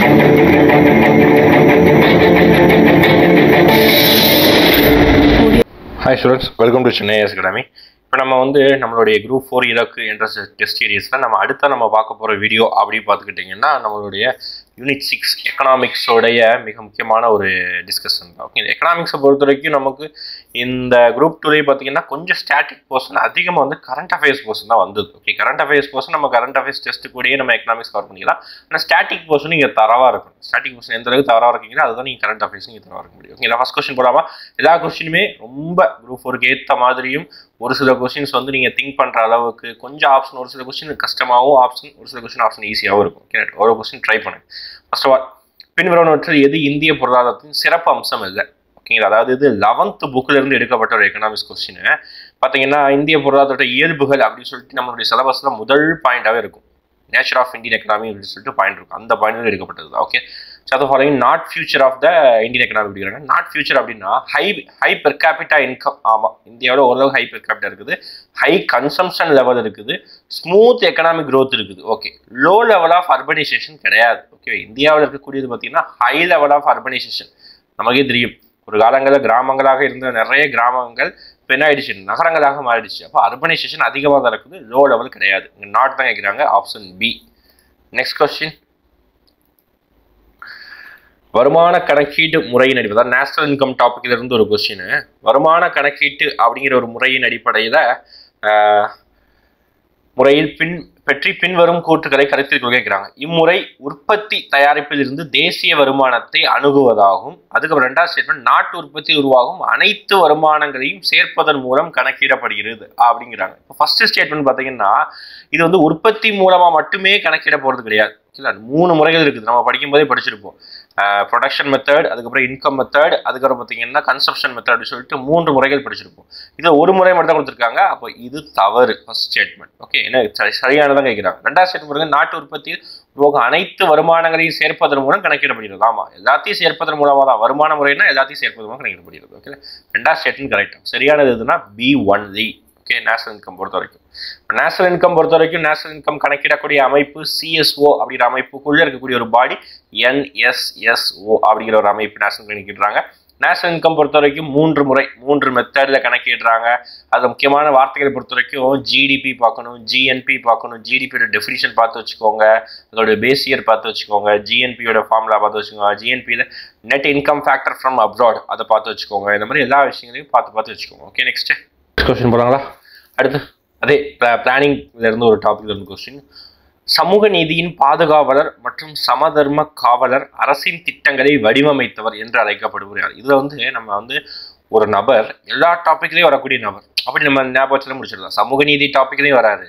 Hi students, welcome to Chennai IAS Academy. இப்போ நம்ம வந்து நம்மளுடைய குரூப் 4 இலக்கு என்ற டெஸ்ட் சீரீஸில் நம்ம பார்க்க போகிற வீடியோ அப்படி பார்த்துக்கிட்டிங்கன்னா நம்மளுடைய யூனிட் 6 எக்கனாமிக்ஸோடைய மிக முக்கியமான ஒரு டிஸ்கஷன் தான். ஓகே, எக்கனாமிக்ஸை பொறுத்த வரைக்கும் நமக்கு இந்த குரூப் 2 பார்த்தீங்கன்னா கொஞ்சம் ஸ்டாட்டிக் போர்ஷன் அதிகமாக வந்து கரண்ட் அஃபேர்ஸ் போர்ஷன் தான் வந்தது. ஓகே, கரண்ட் அஃபேர்ஸ் போர்ஷன் நம்ம கரண்ட் அஃபேர்ஸ் டெஸ்ட்டு கூடயே நம்ம எக்கனாமிக்ஸ் கவர் பண்ணிக்கலாம். ஆனால் ஸ்டாட்டிக் போர்ஷன் நீங்கள் தரவாக இருக்கும். ஸ்டாட்டிக் போர்ஷன் எந்த அளவுக்கு தரவாக இருக்கீங்களோ அதுதான் நீங்கள் கரண்ட் அஃபேர்ஸ் நீங்கள் தரவாக இருக்க முடியும். ஓகே, ஃபர்ஸ்ட் கொஸ்டின் போடாமல் எல்லா கொஸ்டினுமே ரொம்ப குரூப் 4க்கு ஏற்ற மாதிரியும் ஒரு சில கொஸ்டின்ஸ் வந்து நீங்கள் திங்க் பண்ணுற அளவுக்கு கொஞ்சம் ஆப்ஷன், ஒரு சில கொஸ்டின் கஷ்டமாகவும் ஆப்ஷன், ஒரு சில கொஸ்டின் ஆப்ஷன் ஈஸியாகவும் இருக்கும். ஓகே, ஒரு கொஸ்டின் ட்ரை பண்ணுங்க. ஃபர்ஸ்ட் ஆஃப் ஆல், பின்வருவனவற்றில் எது இந்திய பொருளாதாரத்தின் சிறப்பு அம்சம் இல்லை? ஓகேங்களா, அதாவது இது 11th புக்கில் இருந்து எடுக்கப்பட்ட ஒரு எக்கனாமிக்ஸ் கொஸ்டின். பார்த்தீங்கன்னா இந்திய பொருளாதார இயல்புகள் அப்படின்னு சொல்லிட்டு நம்மளுடைய சிலபஸில் முதல் பாயிண்டாகவே இருக்கும். நேச்சர் ஆஃப் இந்தியன் எக்கனாமி அப்படின்னு சொல்லிட்டு பாயிண்ட் இருக்கும். அந்த பாயிண்ட் எடுக்கப்பட்டது தான். ஓகே, ஸோ அதை following not future of the Indian economy அப்படிங்கிறாங்க. நாட் ஃபியூச்சர் அப்படின்னா ஹை பெர் கேபிட்டா இன்கம். ஆமாம், இந்தியாவில் ஓரளவு ஹை பெர் கேபிட்டா இருக்குது, ஹை கன்சம்ஷன் லெவல் இருக்குது, ஸ்மூத் எக்கனாமிக் க்ரோத் இருக்குது. Okay, low level of urbanisation கிடையாது. ஓகே, இந்தியாவில் இருக்கக்கூடியது பார்த்தீங்கன்னா ஹை லெவல் ஆஃப் அர்பனைசேஷன். நமக்கே தெரியும், ஒரு காலங்களில் கிராமங்களாக இருந்த நிறைய கிராமங்கள் இப்போ என்ன ஆயிடுச்சு, நகரங்களாக மாறிடுச்சு. அப்போ அர்பனைசேஷன் அதிகமாக தான் இருக்குது, லோ லெவல் கிடையாது. இங்கே நாட் தான் கேட்குறாங்க, ஆப்ஷன் பி. நெக்ஸ்ட் கொஸ்டின், வருமான கணக்கீட்டு முறையின் அடிப்படை, அதாவது நேஷனல் இன்கம் டாபிக்ல இருந்து ஒரு கொஸ்டின். வருமான கணக்கீட்டு அப்படிங்கிற ஒரு முறையின் அடிப்படையில் பின்வரும் கூற்றுக்களை கருத்தில் கொள்ள கேட்கிறாங்க. இம்முறை உற்பத்தி தயாரிப்பில் இருந்து தேசிய வருமானத்தை அணுகுவதாகும். அதுக்கப்புறம் ரெண்டாவது ஸ்டேட்மெண்ட், நாட்டு உற்பத்தியில் உருவாகும் அனைத்து வருமானங்களையும் சேர்ப்பதன் மூலம் கணக்கிடப்படுகிறது அப்படிங்கிறாங்க. இப்போ ஃபர்ஸ்ட் ஸ்டேட்மெண்ட் பார்த்தீங்கன்னா இது வந்து உற்பத்தி மூலமா மட்டுமே கணக்கிட போறது கிடையாது. இல்லை, 3 முறைகள் இருக்குது. நம்ம படிக்கும் போதே படிச்சிருப்போம். ப்ரொடக்ஷன் மெத்தட், அதுக்கப்புறம் இன்கம் மெத்தட், அதுக்கப்புறம் பார்த்தீங்கன்னா கன்சப்ஷன் மெத்தட் சொல்லிட்டு 3 முறைகள் படிச்சிருப்போம். இது ஒரு முறை மட்டும் தான் கொடுத்துருக்காங்க. அப்போ இது தவறு, ஃபர்ஸ்ட் ஸ்டேட்மெண்ட். ஓகே, என்ன சரியானதான் கேட்குறாங்க. ரெண்டாவது ஸ்டேட்மெண்ட், நாட்டு உற்பத்தியில் உருவாகும் அனைத்து வருமானங்களையும் சேர்ப்பதன் மூலம் கணக்கிடப்படுகிறது. ஆமா, எல்லாத்தையும் சேர்ப்பதன் மூலமாக தான். வருமான முறைனா எல்லாத்தையும் சேர்ப்பதன் மூலம் கணக்கிடப்படுகிறது. ஓகே, ரெண்டாவது ஸ்டேட்மெண்ட் கரெக்டாக. சரியானது எதுனா B1D. ஓகே, நேஷனல் இன்கம் பொறுத்த வரைக்கும், நேஷனல் இன்கம் கணக்கிடக்கூடிய அமைப்பு CSO அப்படிங்கிற அமைப்புக்குள்ள இருக்கக்கூடிய ஒரு பாடி NSSO அப்படிங்கிற ஒரு அமைப்பு நேஷனல் கணக்கிடுறாங்க. நேஷனல் இன்கம் பொறுத்த வரைக்கும் 3 மெத்தடில் கணக்கிடுறாங்க. அது முக்கியமான வார்த்தைகளை பொறுத்த வரைக்கும் GDP பார்க்கணும், GNP பார்க்கணும். GDPயோட டெஃபினிஷன் பார்த்து வச்சுக்கோங்க, அதோட பேஸ் இயர் பார்த்து வச்சுக்கோங்க, GNPயோட ஃபார்முலா பார்த்து வச்சுக்கோங்க, GNPயில் net income factor from abroad அதை பார்த்து வச்சுக்கோங்க. இந்த மாதிரி எல்லா விஷயங்களையும் பார்த்து வச்சுக்கோங்க. ஓகே, நெக்ஸ்ட் கொஸ்டின் போகலாங்களா? அடுத்து அதே பிளானிங்ல இருந்து ஒரு டாபிக்ல இருந்து கொஸ்டின். சமூக நீதியின் பாதுகாவலர் மற்றும் சமதர்ம காவலர் அரசின் திட்டங்களை வடிவமைத்தவர் என்று அழைக்கப்படுகிறார். இதுல வந்து நம்ம வந்து ஒரு நபர் எல்லா டாபிக்லயும் வரக்கூடிய நபர் அப்படி நம்ம ஞாபகத்துல முடிச்சிடலாம். சமூக நீதி டாபிக்லயும் வராரு,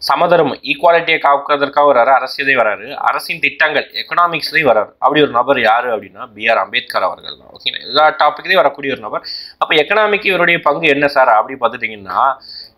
சமதர்மம் ஈக்குவாலிட்டியை காக்கிறதுக்காக வராரு, அரசியலையும் வராரு, அரசின் திட்டங்கள் எக்கனாமிக்ஸ்லையும் வராரு. அப்படி ஒரு நபர் யாரு அப்படின்னா B.R. அம்பேத்கர் அவர்கள் தான். ஓகே, எல்லா டாபிக்லையும் வரக்கூடிய ஒரு நபர். அப்போ எக்கனாமிக்கு இவருடைய பங்கு என்ன சார் அப்படி பார்த்துட்டிங்கன்னா,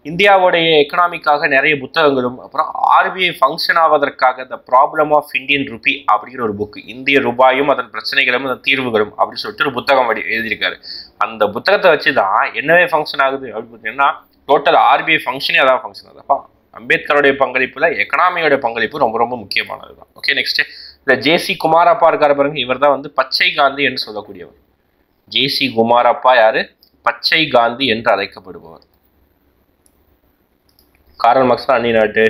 இந்தியாவுடைய எக்கனாமிக்காக நிறைய புத்தகங்களும், அப்புறம் RBI ஃபங்க்ஷன் ஆவதற்காக the problem of Indian rupee அப்படிங்கிற ஒரு புக், இந்திய ரூபாயும் அதன் பிரச்சனைகளும் அதன் தீர்வுகளும் அப்படின்னு சொல்லிட்டு ஒரு புத்தகம் எழுதியிருக்காரு. அந்த புத்தகத்தை வச்சு தான் என்னவே ஃபங்க்ஷன் ஆகுது அப்படின்னு பார்த்தீங்கன்னா டோட்டல் RBI ஃபங்க்ஷனே அதான் ஃபங்க்ஷன் ஆகுதுப்பா. அம்பேத்கருடைய பங்களிப்புல எக்கனாமியோட பங்களிப்பு ரொம்ப ரொம்ப முக்கியமானது தான். ஓகே, நெக்ஸ்ட் இந்த JC குமாரப்பா இருக்காரு பாருங்க, இவர் தான் வந்து பச்சை காந்தி என்று சொல்லக்கூடியவர். JC குமாரப்பா யாரு? பச்சை காந்தி என்று அழைக்கப்படுபவர். கார்ல் மார்க்ஸ் அந்நிய நாட்டு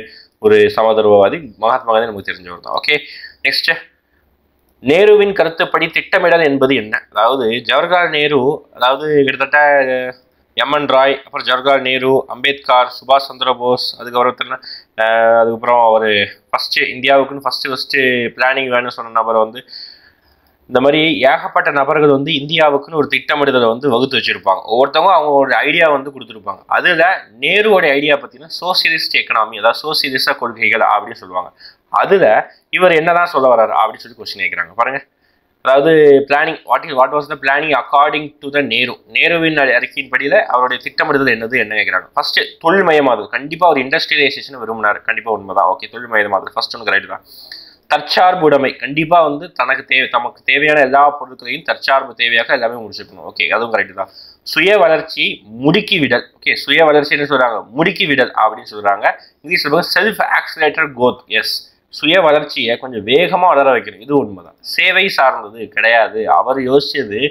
ஒரு சமதர்மவாதி, மகாத்மா காந்தி நமக்கு தெரிஞ்சவர் தான். ஓகே, நெக்ஸ்ட் நேருவின் கருத்துப்படி திட்டமிடல் என்பது என்ன? அதாவது ஜவஹர்லால் நேரு, அதாவது கிட்டத்தட்ட MN ராய், அப்புறம் ஜவஹர்லால் நேரு, அம்பேத்கர், சுபாஷ் சந்திர போஸ், அதுக்கப்புறம் ஒரு இந்தியாவுக்குன்னு ஃபர்ஸ்ட் பிளானிங் வேணும்னு சொன்ன நபரை வந்து இந்த மாதிரி ஏகப்பட்ட நபர்கள் வந்து இந்தியாவுக்குன்னு ஒரு திட்டமிடுதலை வந்து வகுத்து வச்சிருப்பாங்க. ஒவ்வொருத்தவங்க அவங்களோட ஐடியா வந்து கொடுத்துருப்பாங்க. அதில் நேருவோட ஐடியா பார்த்தீங்கன்னா சோசியலிஸ்ட் எக்கனாமி, அதாவது சோசியலிச கொள்கைகள் அப்படின்னு சொல்லுவாங்க. அதில் இவர் என்னதான் சொல்ல வர்றாரு அப்படின்னு சொல்லி கொஸ்டின் கேட்குறாங்க பாருங்க. அதாவது planning, what was the planning according to the நேருவின் அறிக்கையின் படியில் அவருடைய திட்டமிடுதல் என்ன கேட்குறாங்க. ஃபர்ஸ்ட் தொழில்மயமாதல், கண்டிப்பாக ஒரு இண்டஸ்ட்ரியலைசேஷன் விரும்பினார், கண்டிப்பாக உண்மைதான். ஓகே, தொழில்மயமாதல் ஃபர்ஸ்ட் ஒன்று கரெக்ட் தான். தற்சார்பு உடைமை, கண்டிப்பாக வந்து தமக்கு தேவையான எல்லா பொருட்களையும் தற்சார்பு தேவையாக எல்லாமே முடிச்சிருக்கணும். ஓகே, அதுவும் கரெக்ட் தான். சுய வளர்ச்சி முடுக்கி விடல். ஓகே, சுய வளர்ச்சின்னு சொல்றாங்க, முடுக்கி விடல் அப்படின்னு சொல்றாங்க. English self accelerator growth. Yes, சுய வளர்ச்சியை கொஞ்சம் வேகமாக வளர வைக்கணும். இது உண்மைதான். சேவை சார்ந்தது கிடையாது. அவர் யோசிச்சது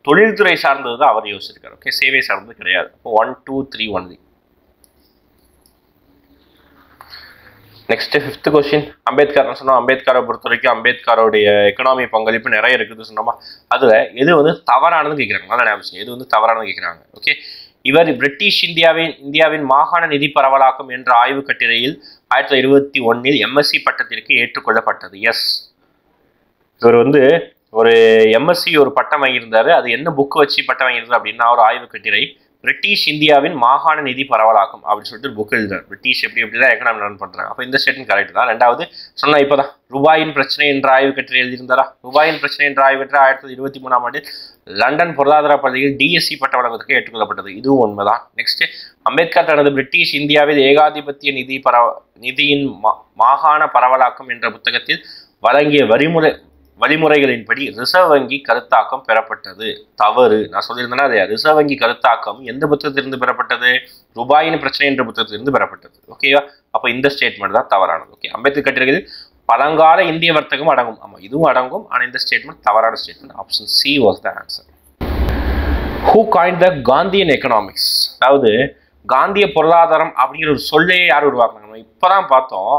தொழில்துறை சார்ந்தது தான் அவர் யோசிச்சிருக்காரு. ஓகே, சேவை சார்ந்தது கிடையாது. அப்போ 1, 2, 3 only. Next 5th question. Ambedkar சொன்னோம். அம்பேத்கரை பொறுத்த வரைக்கும் அம்பேத்கருடைய எக்கனாமி பங்களிப்பு நிறைய இருக்குது சொன்னோமா. அதுல எது வந்து தவறானதுன்னு கேட்குறாங்க. நல்லா ஞாபகம், எது வந்து தவறானது கேட்குறாங்க. ஓகே, இவர் பிரிட்டிஷ் இந்தியாவின் மாகாண நிதி பரவலாக்கம் என்ற ஆய்வு கட்டுரையில் 1921 எம்எஸ்சி பட்டத்திற்கு ஏற்றுக்கொள்ளப்பட்டது. எஸ், இவர் வந்து ஒரு எம்எஸ்சி ஒரு பட்டம் வாங்கியிருந்தாரு. அது என்ன புக் வச்சு பட்டம் வாங்கியிருந்தாரு அப்படின்னா, ஒரு ஆய்வு கட்டுரை பிரிட்டிஷ் இந்தியாவின் மாகாண நிதி பரவலாக்கம் அப்படின்னு சொல்லிட்டு புக் எழுதுறாரு. பிரிட்டிஷ் எப்படிதான் எக்கனாமி ரன் பண்றாங்க. அப்போ இந்த ஸ்டேட்மெண்ட் கரெக்ட் தான். ரெண்டாவது சொன்னா இப்போதான் ரூபாயின் பிரச்சனை என்ற ஆய்வு கட்டுரை எழுதியிருந்தாரா. ரூபாயின் பிரச்சனை என்ற ஆய்வு கட்டுரை 1923 லண்டன் பொருளாதார பள்ளியில் டிஎஸ்சி பட்ட வழங்குவதற்கு ஏற்றுக்கொள்ளப்பட்டது. இதுவும் உண்மைதான். நெக்ஸ்ட், அம்பேத்கர் தனது பிரிட்டிஷ் இந்தியாவில் ஏகாதிபத்திய நிதியின் மாகாண பரவலாக்கம் என்ற புத்தகத்தில் வழங்கிய வழிமுறைகளின்படி ரிசர்வ் வங்கி கருத்தாக்கம் பெறப்பட்டது. தவறு. நான் சொல்லியிருந்தேன்னா அது ரிசர்வ் வங்கி கருத்தாக்கம் எந்த புத்தகத்திலிருந்து பெறப்பட்டது? ரூபாயின் பிரச்சனை என்ற புத்தகத்திலிருந்து பெறப்பட்டது. ஓகேவா? அப்போ இந்த ஸ்டேட்மெண்ட் தான் தவறானது. ஓகே, அம்பேத்கர் கட்டுரைகளில் பழங்கால இந்திய வர்த்தகம் அடங்கும். ஆமா, இதுவும் அடங்கும். ஆனால் இந்த ஸ்டேட்மெண்ட் தவறான statement. Option C was the answer. Who coined the Gandhian economics? அதாவது காந்திய பொருளாதாரம் அப்படிங்கிற ஒரு சொல்லையே யார் உருவாக்குனாங்க? இப்போதான் பார்த்தோம்.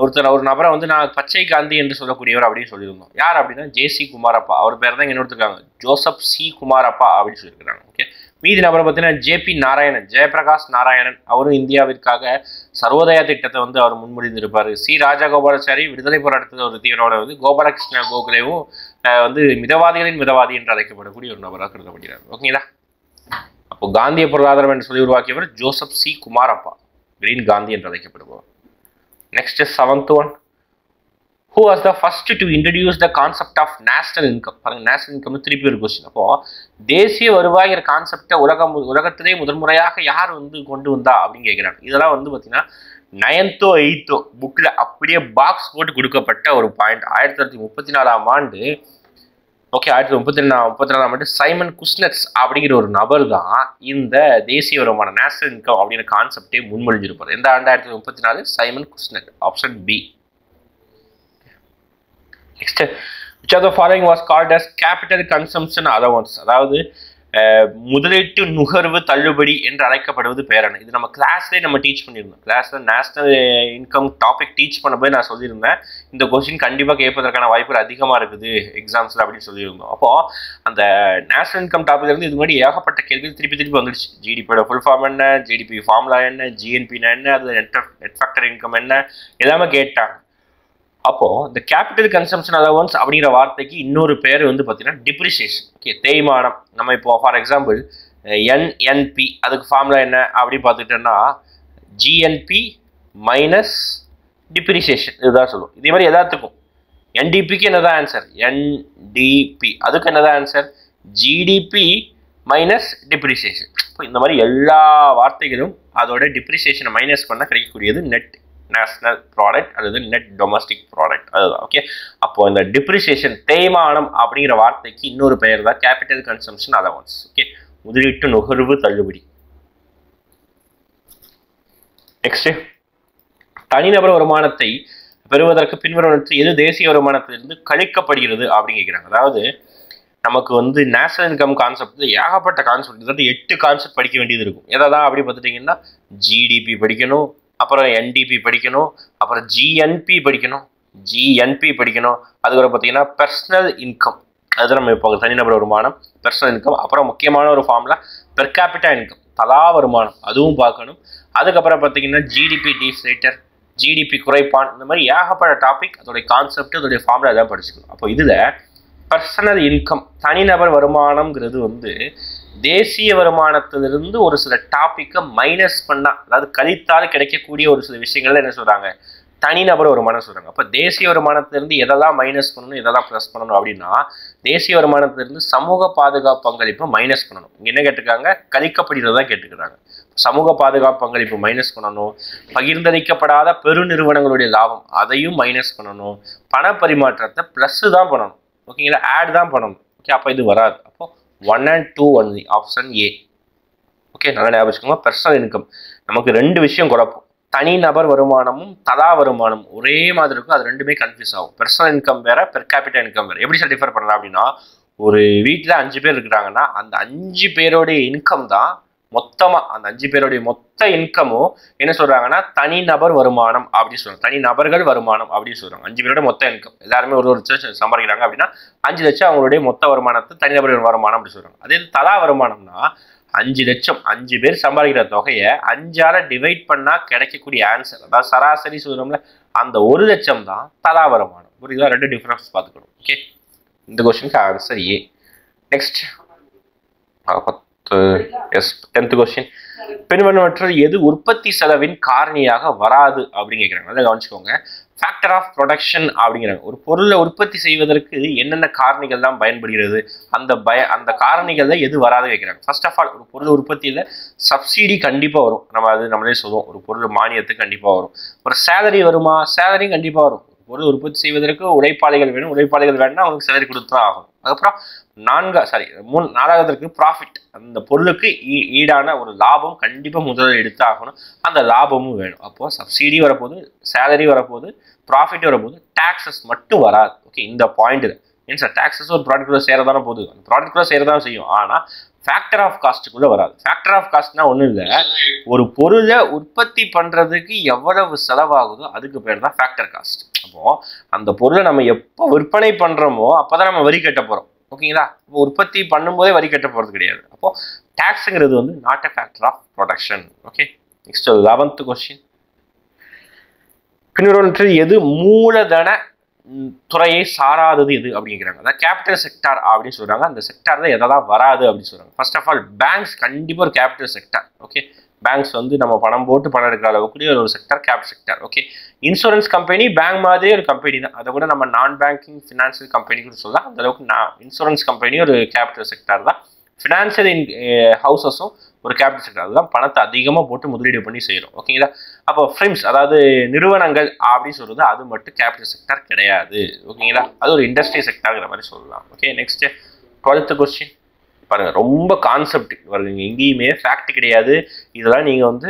ஒரு நபரை வந்து நான் பச்சை காந்தி என்று சொல்லக்கூடியவர் அப்படின்னு சொல்லியிருந்தோம். யார் அப்படின்னா ஜே.சி. குமாரப்பா. அவர் பேர் தான் இங்கே எடுத்துருக்காங்க, ஜோசப் சி. குமாரப்பா அப்படின்னு சொல்லியிருக்காங்க. ஓகே, மீதி நபரை பார்த்தீங்கன்னா ஜே.பி. நாராயணன், ஜெயபிரகாஷ் நாராயணன். அவரும் இந்தியாவிற்காக சர்வோதயா திட்டத்தை வந்து அவர் முன்மொழிந்திருப்பார். சி. ராஜகோபாலாச்சாரி விடுதலை போராட்டத்தில் ஒரு தீவிரவாத வந்து கோபாலகிருஷ்ண கோகலேவும் வந்து மிதவாதிகளின் மிதவாதி என்று அழைக்கப்படக்கூடிய ஒரு நபராக கருதப்படுகிறார். ஓகேங்களா? அப்போ காந்திய பொருளாதாரம் என்று சொல்லி உருவாக்கியவர் Joseph C. Kumarappa, green Gandhi என்று அழைக்கப்படுவார். Next is 7th one. Who was the first to introduce the concept of national income? பாருங்க, நேஷனல் இன்கம் திருப்பி ஒரு கொஸ்டின். அப்போ தேசிய வருவாய்ங்கிற கான்செப்டை உலகத்திலே முதன்முறையாக யார் வந்து கொண்டு வந்தா அப்படின்னு கேட்குறாங்க. இதெல்லாம் வந்து பார்த்தீங்கன்னா 9th or 8th புக்கில் அப்படியே பாக்ஸ் போட்டு கொடுக்கப்பட்ட ஒரு பாயிண்ட். 1934 ஓகே, 1934 சைமன் குஸ்னெட்ஸ் அப்படிங்கிற ஒரு நபர் தான் இந்த தேசிய வருமான நேஷனல் இன்கம் அப்படிங்கிற கான்செப்டே முன்மொழிஞ்சிருப்பார். எந்த ஆண்டு? 1934 Simon Kuznets. Option B. Next, which of the following was called as capital consumption allowance? அதாவது முதலீட்டு நுகர்வு தள்ளுபடி என்று அழைக்கப்படுவது பேரான. இது நம்ம கிளாஸ்லேயே நம்ம டீச் பண்ணியிருந்தோம். கிளாஸில் நேஷனல் இன்கம் டாபிக் டீச் பண்ணும்போது நான் சொல்லியிருந்தேன் இந்த கொஸ்டின் கண்டிப்பாக கேட்பதற்கான வாய்ப்புகள் அதிகமாக இருக்குது எக்ஸாம்ஸில் அப்படின்னு சொல்லியிருந்தோம். அப்போது அந்த நேஷனல் இன்கம் டாபிக் இருந்து இது மாதிரி ஏகப்பட்ட கேள்வி திருப்பி வந்துடுச்சு. ஜிடிபியோட ஃபுல் ஃபார்ம் என்ன, ஜிடிபி ஃபார்முலா என்ன, ஜிஎன்பின்னா என்ன, அது நெட் ஃபேக்டர் இன்கம் என்ன, எல்லாமே கேட்டாங்க. அப்போ இந்த கேபிட்டல் கன்சம்ஷன் அலவன்ஸ் அப்படிங்கிற வார்த்தைக்கு இன்னொரு பேர் வந்து பார்த்தீங்கன்னா டிப்ரிசியேஷன். ஓகே, தேய்மானம். நம்ம இப்போ ஃபார் எக்ஸாம்பிள் என்என்பி அதுக்கு ஃபார்முலா என்ன அப்படி பார்த்துட்டோன்னா ஜிஎன்பி மைனஸ் டிப்ரிசியேஷன், இதுதான் சொல்லுவோம். இதே மாதிரி எல்லாத்துக்கும் என்டிபிக்கு என்னதான் ஆன்சர்? என்டிபி. அதுக்கு என்னதான் ஆன்சர்? GDP minus depreciation. இப்போ இந்த மாதிரி எல்லா வார்த்தைகளும் அதோட டிப்ரிசியேஷனை மைனஸ் பண்ணால் கிடைக்கக்கூடியது நெட் நேஷனல் ப்ராடக்ட் அல்லது நெட் டொமஸ்டிக் ப்ராடக்ட். அதுதான். ஓகே, அப்போ இந்த டிப்ரிசியேஷன் தேய்மானம் அப்படிங்கிற வார்த்தைக்கு இன்னொரு பெயர் தான் கேபிட்டல் கன்சம்ஷன் அலவன்ஸ். ஓகே, முதலீட்டு நுகர்வு தள்ளுபடி. நெக்ஸ்ட், தனிநபர் வருமானத்தை பெறுவதற்கு பின்வருவனவற்றில் எது தேசிய வருமானத்திலிருந்து கழிக்கப்படுகிறது அப்படின்னு கேட்குறாங்க. அதாவது நமக்கு வந்து நேஷனல் இன்கம் கான்செப்ட் ஏகப்பட்ட கான்செப்ட், இதாவது 8 கான்செப்ட் படிக்க வேண்டியது இருக்கும். எதாவது அப்படி பார்த்துட்டிங்கன்னா ஜிடிபி படிக்கணும், அப்புறம் என்டிபி படிக்கணும், அப்புறம் ஜிஎன்பி படிக்கணும், அதுக்கப்புறம் பார்த்தீங்கன்னா பர்சனல் இன்கம், அதுதான் நம்ம இப்போ தனிநபர் வருமானம், பர்சனல் இன்கம். அப்புறம் முக்கியமான ஒரு ஃபார்முலா பெர் கேபிட்டா இன்கம், தலா வருமானம், அதுவும் பார்க்கணும். அதுக்கப்புறம் பார்த்தீங்கன்னா ஜிடிபி டீஃப்ளேட்டர், ஜிடிபி குறைப்பான், இந்த மாதிரி ஏகப்பட்ட டாபிக், அதோடைய கான்செப்ட், அதோடைய ஃபார்முலா எல்லாம் படிச்சுக்கணும். அப்போ இதில் பர்சனல் இன்கம் தனிநபர் வருமானம்ங்கிறது வந்து தேசிய வருமானத்திலிருந்து ஒரு சில டாப்பிக்கை மைனஸ் பண்ணால், அதாவது கழித்தால் கிடைக்கக்கூடிய ஒரு சில விஷயங்கள்ல என்ன சொல்கிறாங்க? தனிநபர் வருமானம் சொல்கிறாங்க. அப்போ தேசிய வருமானத்திலிருந்து எதெல்லாம் மைனஸ் பண்ணணும், எதெல்லாம் ப்ளஸ் பண்ணணும் அப்படின்னா, தேசிய வருமானத்திலிருந்து சமூக பாதுகாப்பு பங்களிப்பு மைனஸ் பண்ணணும். இங்கே என்ன கேட்டிருக்காங்க? கழிக்கப்படுகிறதா கேட்டுக்கிறாங்க. சமூக பாதுகாப்பு பங்களிப்பு மைனஸ் பண்ணணும், பகிர்ந்தளிக்கப்படாத பெருநிறுவனங்களுடைய லாபம் அதையும் மைனஸ் பண்ணணும், பண பரிமாற்றத்தை ப்ளஸ் தான் பண்ணணும். ஓகேங்களா? ஆட் தான் பண்ணணும். ஓகே, அப்போ இது வராது. அப்போ 1 and 2 only. Option A. Okay, நல்லா ஞாபகம் வச்சுக்கோங்க. பர்சனல் இன்கம் நமக்கு 2 விஷயம் குழப்பம். தனிநபர் வருமானமும் தலா வருமானம் ஒரே மாதிரி இருக்கும். அது ரெண்டுமே கன்ஃபியூஸ் ஆகும். பெர்சனல் இன்கம் வேற, பெர் கேபிட்டல் இன்கம் வேற. எப்படி சார் டிஃபர் பண்ணலாம் அப்படின்னா, ஒரு வீட்டில் 5 பேர் இருக்கிறாங்கன்னா அந்த 5 பேருடைய இன்கம் தான் மொத்தமாக அந்த 5 பேருடைய மொத்த இன்கமும் என்ன சொல்றாங்கன்னா தனிநபர் வருமானம் அப்படின்னு சொல்றாங்க. தனிநபர்கள் வருமானம் அப்படின்னு சொல்றாங்க. 5 பேரோட மொத்த இன்கம் எல்லாருமே ஒரு லட்சம் சம்பாதிக்கிறாங்க அப்படின்னா 5 லட்சம் அவங்களுடைய மொத்த வருமானத்தை தனிநபர் வருமானம் அப்படின்னு சொல்றாங்க. அதே தலா வருமானம்னா 5 லட்சம் 5 பேர் சம்பாதிக்கிற தொகையை 5ஆல டிவைட் பண்ணா கிடைக்கக்கூடிய ஆன்சர், அதாவது சராசரி சொல்றோம்ல, அந்த 1 லட்சம் தான் தலா வருமானம். புரியுதா? ரெண்டு டிஃபரன்ஸ் பார்த்துக்கணும். ஓகே, இந்த கொஸ்டினுக்கு answer A. Next 10th question. பின்வருவனவற்றில் எது உற்பத்தி செலவின் காரணியாக வராது அப்படின்னு கேட்குறாங்க. அதை கவனிச்சுக்கோங்க. ஃபேக்டர் ஆஃப் ப்ரொடக்ஷன் அப்படிங்கிறாங்க. ஒரு பொருளை உற்பத்தி செய்வதற்கு என்னென்ன காரணிகள் தான் பயன்படுகிறது, அந்த காரணிகள் எது வராது கேட்குறாங்க. ஃபர்ஸ்ட் ஆஃப் ஆல், ஒரு பொருள் உற்பத்தியில் சப்சிடி கண்டிப்பாக வரும். நம்ம அது நம்மளே சொல்லுவோம், ஒரு பொருள் மானியத்துக்கு கண்டிப்பாக வரும். ஒரு சேலரி வருமா? சேலரியும் கண்டிப்பாக வரும். பொருள் உற்பத்தி செய்வதற்கு உழைப்பாளிகள் வேணும். உழைப்பாளிகள் வேணும்னா அவங்களுக்கு சேலரி கொடுத்து தான் ஆகும். அதுக்கப்புறம் 4வது ப்ராஃபிட். அந்த பொருளுக்கு ஈடான ஒரு லாபம் கண்டிப்பாக முதலில் எடுத்து ஆகணும். அந்த லாபமும் வேணும். அப்போது சப்சிடி வரப்போது, சேலரி வரப்போது, ப்ராஃபிட் வரப்போது, டாக்ஸஸ் மட்டும் வராது. ஓகே, இந்த பாயிண்ட் ஏன் சார் டாக்ஸஸ் ஒரு ப்ராடக்ட்குள்ளே சேரதானே போகுது, அந்த ப்ராடக்ட்குள்ளே சேரதான் செய்யும். ஆனால் ஃபேக்டர் ஆஃப் காஸ்ட்டுக்குள்ளே வராது. ஃபேக்டர் ஆஃப் காஸ்ட்னா ஒன்றும் இல்லை, ஒரு பொருளை உற்பத்தி பண்ணுறதுக்கு எவ்வளவு செலவாகுதோ அதுக்கு பேர் தான் ஃபேக்டர் காஸ்ட். அப்போது அந்த பொருளை நம்ம எப்போ விற்பனை பண்ணுறோமோ அப்போ தான் நம்ம வரி கட்ட போகிறோம். ஓகேங்களா? இப்போ உற்பத்தி பண்ணும்போதே வரி கட்ட போகிறது கிடையாது. அப்போது டேக்ஸுங்கிறது வந்து not a factor of production. Okay, next 11th question. பின்வருவனவற்றில் எது மூலதன துறையை சாராதது எது அப்படிங்கிறாங்க. அதாவது கேபிட்டல் செக்டார் அப்படின்னு சொல்றாங்க. அந்த செக்டார் தான் எதெல்லாம் வராது அப்படின்னு சொல்றாங்க. ஃபர்ஸ்ட் ஆஃப் ஆல், பேங்க்ஸ் கண்டிப்பாக ஒரு கேபிட்டல் செக்டார். ஓகே, பேங்க்ஸ் வந்து நம்ம பணம் போட்டு பணம் எடுக்கிற அளவுக்கு ஒரு sector capital sector. Okay, insurance company bank மாதிரியே ஒரு கம்பெனி தான். அதை கூட நம்ம நான் பேங்கிங் ஃபினான்ஷியல் கம்பெனி கூட சொல்லலாம். அந்த அளவுக்கு இன்சூரன்ஸ் கம்பெனி ஒரு கேபிட்டல் செக்டார் தான். ஃபினான்ஷியல் ஹவுசஸும் ஒரு கேபிட்டல் செக்டர். அதுதான் பணத்தை அதிகமாக போட்டு முதலீடு பண்ணி செய்கிறோம். ஓகேங்களா? அப்போ ஃப்ரெண்ட்ஸ், அதாவது நிறுவனங்கள் அப்படின்னு சொல்கிறது அது மட்டும் கேபிட்டல் செக்டர் கிடையாது. ஓகேங்களா? அது ஒரு இண்டஸ்ட்ரி செக்டர்ங்கிற மாதிரி சொல்லலாம். ஓகே, நெக்ஸ்ட் 12th கொஸ்டின் பாருங்க. ரொம்ப கான்செப்ட் வருங்க, எங்கேயுமே ஃபேக்ட் கிடையாது. இதெல்லாம் நீங்கள் வந்து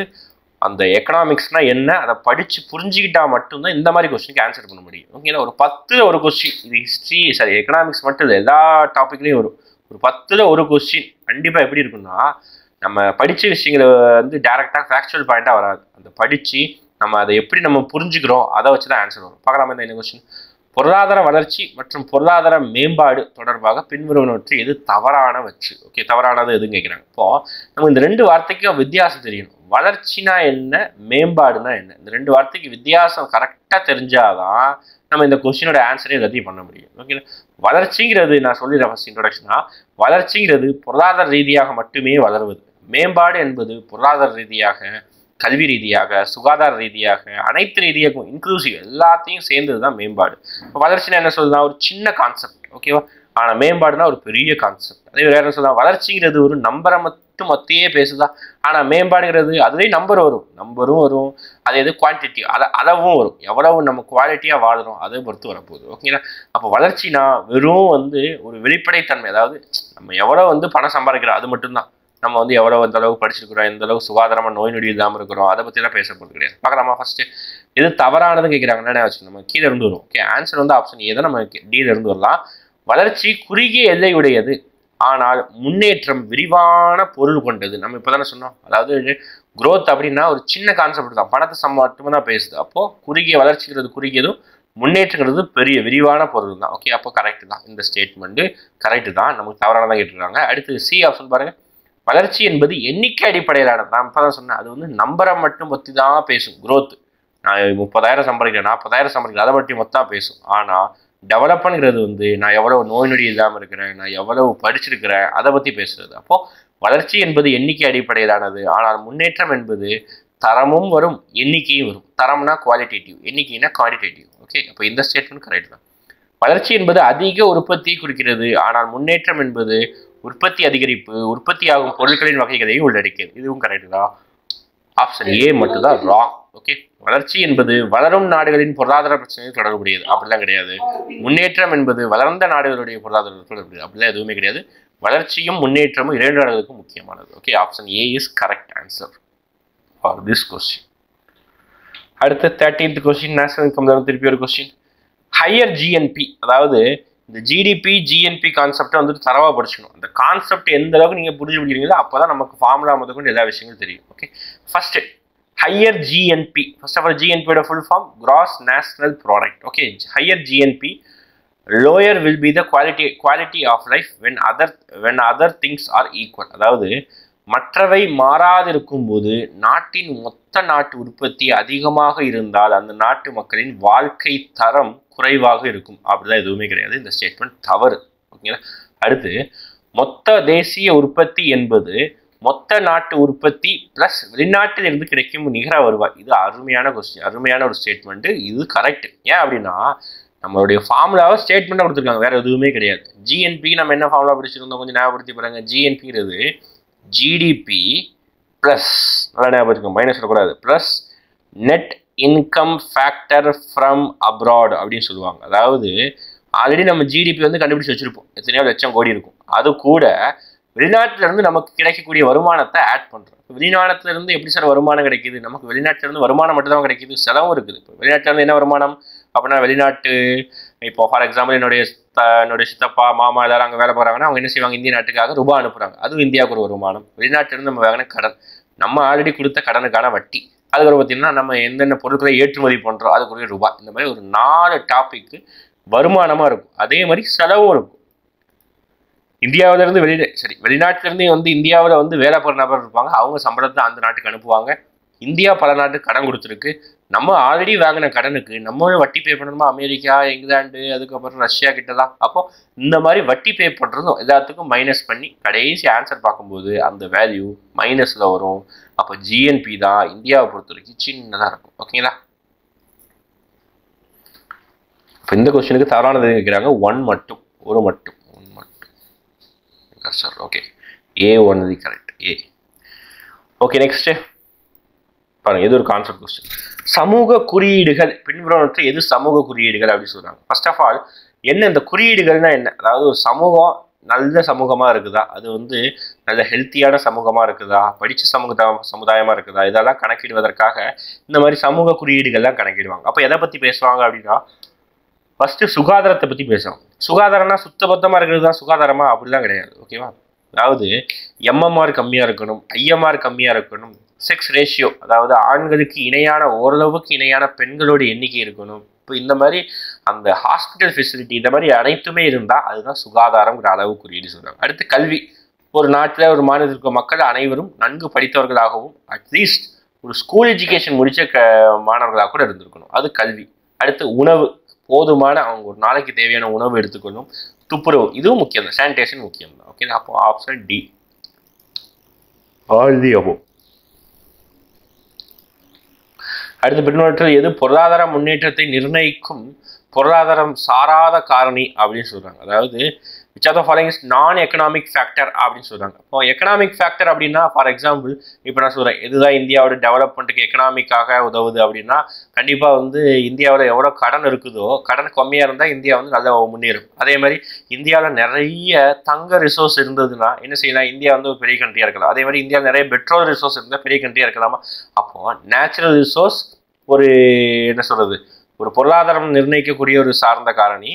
அந்த எக்கனாமிக்ஸ்னா என்ன அதை படித்து புரிஞ்சுக்கிட்டா மட்டும்தான் இந்த மாதிரி கொஸ்டினுக்கு ஆன்சர் பண்ண முடியும். ஓகேங்களா? ஒரு 10 ஒரு கொஸ்டின், இது ஹிஸ்ட்ரி சாரி எக்கனாமிக்ஸ் மட்டும் இல்லை, எல்லா டாப்பிக்லேயும் வரும். ஒரு 10 கொஸ்டின் கண்டிப்பாக எப்படி இருக்குன்னா, நம்ம படித்த விஷயங்களை வந்து டேரெக்டாக ஃபேக்சுவல் பாயிண்ட்டாக வராது. அந்த படித்து நம்ம அதை எப்படி நம்ம புரிஞ்சுக்கிறோம் அதை வச்சு தான் ஆன்சர் வரும். பார்க்கலாமா இந்த கொஸ்டின்? பொருளாதார வளர்ச்சி மற்றும் பொருளாதார மேம்பாடு தொடர்பாக பின்வருவனவற்றை எது தவறான வச்சு. ஓகே, தவறானது எதுன்னு கேட்குறாங்க. இப்போ நம்ம இந்த 2 வார்த்தைக்கும் வித்தியாசம் தெரியணும். வளர்ச்சினா என்ன, மேம்பாடுனா என்ன, இந்த 2 வார்த்தைக்கு வித்தியாசம் கரெக்டாக தெரிஞ்சாதான் நம்ம இந்த கொஸ்டினோட ஆன்சரே எல்லாத்தையும் பண்ண முடியும். ஓகே, வளர்ச்சிங்கிறது நான் சொல்லிடுறேன் ஃபர்ஸ்ட் இன்ட்ரோடக்ஷனா. வளர்ச்சிங்கிறது பொருளாதார ரீதியாக மட்டுமே வளருவது. மேம்பாடு என்பது பொருளாதார ரீதியாக, கல்வி ரீதியாக, சுகாதார ரீதியாக, அனைத்து ரீதியாகவும் இன்க்ளூசிவ் எல்லாத்தையும் சேர்ந்தது தான் மேம்பாடு. இப்போ வளர்ச்சினா என்ன சொல்லுதுன்னா ஒரு சின்ன கான்செப்ட். ஓகேவா? ஆனால் மேம்பாடுனா ஒரு பெரிய கான்செப்ட். அதே வேற என்ன சொல்லலாம், வளர்ச்சிங்கிறது ஒரு நம்பரை மட்டும் மொத்தையே பேசுதா. ஆனால் மேம்பாடுங்கிறது அதுலேயும் நம்பரும் வரும். அது எது குவான்டிட்டி அளவும் வரும். எவ்வளவு நம்ம குவாலிட்டியாக வாழறோம் அதை பொறுத்து வரப்போகுது. ஓகேங்களா? அப்போ வளர்ச்சினா வெறும் வந்து ஒரு வெளிப்படைத்தன்மை, அதாவது நம்ம எவ்வளோ வந்து பணம் சம்பாதிக்கிறோம் அது மட்டும்தான். நம்ம வந்து எவ்வளோ எந்த அளவுக்கு படிச்சிருக்கிறோம், எந்த அளவுக்கு சுகாதாரமாக நோய் நொடி இல்லாமல் இருக்கிறோம், அதை பற்றிலாம் பேச போகிறது கிடையாது. பார்க்கலாமா? ஃபர்ஸ்ட் எது தவறானதுன்னு கேட்குறாங்கன்னா வச்சு நம்ம கீழே இருந்து வரும். ஓகே, ஆன்சர் வந்து ஆப்ஷன் ஏ தான். நம்ம டீல இருந்து வரலாம். வளர்ச்சி குறுகிய எல்லையுடையது, ஆனால் முன்னேற்றம் விரிவான பொருள் கொண்டது. நம்ம இப்போ தானே சொன்னோம், அதாவது growth அப்படின்னா ஒரு சின்ன கான்செப்ட் தான், பணத்தை மட்டுமே தான் பேசுது. அப்போது குறுகிய வளர்ச்சிங்கிறது குறுகியதும், முன்னேற்றங்கிறது பெரிய விரிவான பொருள் தான். ஓகே, அப்போ கரெக்ட் தான். இந்த ஸ்டேட்மெண்ட் கரெக்ட் தான். நமக்கு தவறானதான் கேட்டுருக்காங்க. அடுத்து சி ஆப்ஷன் பாருங்க. வளர்ச்சி என்பது எண்ணிக்கை அடிப்படையிலானது. நான் இப்போ தான் சொன்னேன், அது வந்து நம்பரை மட்டும் பற்றி தான் பேசும். growth நான் 30,000 சம்பாதிக்கிறேன், 40,000 சம்பாதிக்கிறேன், அதை பற்றி மொத்தம் பேசும். ஆனால் டெவலப்ங்கிறது வந்து நான் எவ்வளவு நோய் நொடி இல்லாமல் இருக்கிறேன், நான் எவ்வளவு படிச்சிருக்கிறேன், அதை பற்றி பேசுறது. அப்போது வளர்ச்சி என்பது எண்ணிக்கை அடிப்படையிலானது, ஆனால் முன்னேற்றம் என்பது தரமும் வரும் எண்ணிக்கையும் வரும். தரம்னா குவாலிட்டேட்டிவ், எண்ணிக்கைனா குவாலிட்டேட்டிவ். ஓகே, அப்போ இந்த ஸ்டேட்மெண்ட் கரெக்ட் தான். வளர்ச்சி என்பது அதிக உற்பத்தியை குறிக்கிறது, ஆனால் முன்னேற்றம் என்பது உற்பத்தி அதிகரிப்பு, உற்பத்தியாகும் பொருட்களின் வகைகளையும் உள்ளடக்கியது. இதுவும் கரெக்ட் தான். ஆப்ஷன் ஏ மட்டும் தான் ராங். ஓகே, வளர்ச்சி என்பது வளரும் நாடுகளின் பொருளாதார பிரச்சனையை தொடர்புடையது, அப்படிலாம் கிடையாது. முன்னேற்றம் என்பது வளர்ந்த நாடுகளுடைய பொருளாதாரத்தில் தொடர்புடையது, அப்படிலாம் எதுவுமே கிடையாது. வளர்ச்சியும் முன்னேற்றமும் 2 நாடுகளுக்கும் முக்கியமானது. Okay, option A is correct answer for this question. அடுத்த 13th கொஸ்டின் நேஷனல் இன்கம் திருப்பி ஒரு கொஸ்டின். ஹையர் ஜிஎன்பி, அதாவது இந்த ஜிடிபி ஜிஎன்பி கான்செப்டை வந்துட்டு தரவா படிச்சுக்கணும். அந்த கான்செப்ட் எந்த அளவுக்கு நீங்கள் புரிஞ்சு பிடிக்கிறீங்களோ அப்போ தான் நமக்கு ஃபார்முலா முதற்கொண்டு எல்லா விஷயங்களும் தெரியும். Okay, first higher GNP. First of all ஜிஎன்பியோட full form gross national product. Okay, higher GNP, lower will be the quality of life when other things are equal. அதாவது மற்றவை மாறாதிருக்கும் போது நாட்டின் மொத்த நாட்டு உற்பத்தி அதிகமாக இருந்தால் அந்த நாட்டு மக்களின் வாழ்க்கை தரம் குறைவாக இருக்கும். அப்படிதான் எதுவுமே கிடையாது. இந்த ஸ்டேட்மெண்ட் தவறு. ஓகேங்களா. அடுத்து மொத்த தேசிய உற்பத்தி என்பது மொத்த நாட்டு உற்பத்தி பிளஸ் வெளிநாட்டில் இருந்து கிடைக்கும் நிகர வருவாய். இது அருமையான கொஸ்டின், அருமையான ஒரு ஸ்டேட்மெண்ட். இது கரெக்ட். ஏன் அப்படின்னா நம்மளுடைய ஃபார்முலாவை ஸ்டேட்மெண்ட்டாக கொடுத்துருக்காங்க, வேற எதுவுமே கிடையாது. ஜிஎன்பி நம்ம என்ன ஃபார்முலா படிச்சிருந்தோம் கொஞ்சம் ஞாபகப்படுத்தி பாருங்க. ஜிஎன்பிங்கிறது ஜிடிபி ப்ளஸ், நல்லா ஞாபகம் மைனஸ் சொல்லக்கூடாது, plus net income factor from abroad அப்படின்னு சொல்லுவாங்க. அதாவது ஆல்ரெடி நம்ம ஜிடிபி வந்து கண்டுபிடிச்சி வச்சிருப்போம், எத்தனையோ லட்சம் கோடி இருக்கும். அது கூட வெளிநாட்டிலிருந்து நமக்கு கிடைக்கக்கூடிய வருமானத்தை ஆட் பண்ணுறோம். வெளிநாட்டிலிருந்து எப்படி சார் வருமானம் கிடைக்குது? நமக்கு வெளிநாட்டிலிருந்து வருமானம் மட்டும் தான் கிடைக்குது, செலவும் இருக்குது. இப்போ வெளிநாட்டிலேருந்து என்ன வருமானம் அப்படின்னா வெளிநாட்டு, இப்போ ஃபார் எக்ஸாம்பிள் என்னுடைய சித்தப்பா மாமா எல்லாரும் அங்கே வேலை போகிறாங்கன்னா அவங்க என்ன செய்வாங்க, இந்திய நாட்டுக்காக ரூபாய் அனுப்புகிறாங்க, அதுவும் இந்தியாவுக்கு ஒரு வருமானம். வெளிநாட்டிலிருந்து நம்ம வாங்கின கடன், நம்ம ஆல்ரெடி கொடுத்த கடனுக்கான வட்டி, அதுக்கப்புறம் பார்த்தீங்கன்னா நம்ம எந்தெந்த பொருட்களை ஏற்றுமதி பண்ணுறோம் அதுக்குரிய ரூபாய். இந்த மாதிரி ஒரு 4 டாபிக்கு வருமானமாக இருக்கும். அதே மாதிரி செலவும் இருக்கும். இந்தியாவிலேருந்து வெளிநாட்டிலேருந்து வந்து இந்தியாவில் வந்து வேலை போகிற நபர் இருப்பாங்க, அவங்க சம்பளத்தை அந்த நாட்டுக்கு அனுப்புவாங்க. இந்தியா பல நாட்டுக்கு கடன் கொடுத்துருக்கு. நம்ம ஆல்ரெடி வாங்கின கடனுக்கு நம்ம வட்டி பே பண்ணணுமா, அமெரிக்கா, இங்கிலாந்து, அதுக்கப்புறம் ரஷ்யா கிட்ட தான். அப்போ இந்த மாதிரி வட்டி பே பண்ணுறதும் எல்லாத்துக்கும் மைனஸ் பண்ணி கடைசி ஆன்சர் பார்க்கும்போது அந்த வேல்யூ மைனஸில் வரும். அப்போ ஜிஎன்பி தான் இந்தியாவை பொறுத்த வரைக்கும் சின்னதாக இருக்கும். ஓகேங்களா. இப்போ இந்த கொஸ்டினுக்கு தவறானது கேட்குறாங்க. 1 மட்டும், ஒரு மட்டும், 1 மட்டும் sir. Okay, A1 is correct. A. Okay, next பாருங்க, எது ஒரு கான்செப்ட் கொஸ்டின். சமூக குறியீடுகள் பின்வருவனவற்றை எது சமூக குறியீடுகள் அப்படின்னு சொல்றாங்க. ஃபர்ஸ்ட் ஆஃப் ஆல் என்ன இந்த குறியீடுகள்னா என்ன? அதாவது ஒரு சமூகம் நல்ல சமூகமா இருக்குதா, அது வந்து நல்ல ஹெல்த்தியான சமூகமா இருக்குதா, படிச்ச சமுதாயமா இருக்குதா, இதெல்லாம் கணக்கிடுவதற்காக இந்த மாதிரி சமூக குறியீடுகள்லாம் கணக்கிடுவாங்க. அப்போ எதை பத்தி பேசுவாங்க அப்படின்னா ஃபர்ஸ்ட் சுகாதாரத்தை பத்தி பேசுவாங்க. சுகாதாரம்னா சுத்தபத்தமா இருக்கிறது தான் சுகாதாரமா? அப்படிலாம் கிடையாது. ஓகேவா. அதாவது எம்எம்ஆர் கம்மியா இருக்கணும், ஐஎம்ஆர் கம்மியா இருக்கணும், செக்ஸ் ரேஷியோ, அதாவது ஆண்களுக்கு இணையான ஓரளவுக்கு இணையான பெண்களோட எண்ணிக்கை இருக்கணும். இப்போ இந்த மாதிரி அந்த ஹாஸ்பிட்டல் ஃபெசிலிட்டி இந்த மாதிரி அனைத்துமே இருந்தால் அதுதான் சுகாதாரம்ங்கிற அளவு குறியீடு சொல்கிறாங்க. அடுத்து கல்வி. ஒரு நாட்டில் ஒரு மாநிலத்தில் இருக்க மக்கள் அனைவரும் நன்கு படித்தவர்களாகவும் அட்லீஸ்ட் ஒரு ஸ்கூல் எஜுகேஷன் முடித்த மாணவர்களாக கூட இருந்திருக்கணும், அது கல்வி. அடுத்து உணவு, போதுமான அவங்க ஒரு நாளைக்கு தேவையான உணவு எடுத்துக்கணும். துப்புரவு, இதுவும் முக்கியம் தான், சானிடேஷன் முக்கியம் தான். ஓகே, அப்போ option D, all the above. அடுத்த பின்வற்றில் எது பொருளாதார முன்னேற்றத்தை நிர்ணயிக்கும் பொருளாதாரம் சாராத காரணி அப்படின்னு சொல்றாங்க. அதாவது which are the following is நான் எக்கனாமிக் ஃபேக்டர் அப்படின்னு சொல்றாங்க. இப்போ எக்கனாமிக் ஃபேக்டர் அப்படின்னா ஃபார் எக்ஸாம்பிள் இப்போ நான் சொல்றேன், இதுதான் இந்தியாவோட டெவலப்மெண்ட்டுக்கு எக்கனாமிக்காக உதவுது அப்படின்னா கண்டிப்பாக வந்து இந்தியாவில் எவ்வளோ கடன் இருக்குதோ, கடன் கம்மியாக இருந்தால் இந்தியா வந்து நல்லா முன்னேறும். அதே மாதிரி இந்தியாவில் நிறைய தங்க ரிசோர்ஸ் இருந்ததுன்னா என்ன செய்யலாம், இந்தியா வந்து ஒரு பெரிய கண்ட்ரியாக இருக்கலாம். அதே மாதிரி இந்தியாவில் நிறைய பெட்ரோல் ரிசோர்ஸ் இருந்தால் பெரிய கண்ட்ரியாக இருக்கலாமா? அப்போ நேச்சுரல் ரிசோர்ஸ் ஒரு என்ன சொல்றது, ஒரு பொருளாதாரம் நிர்ணயிக்கக்கூடிய ஒரு சார்ந்த காரணி,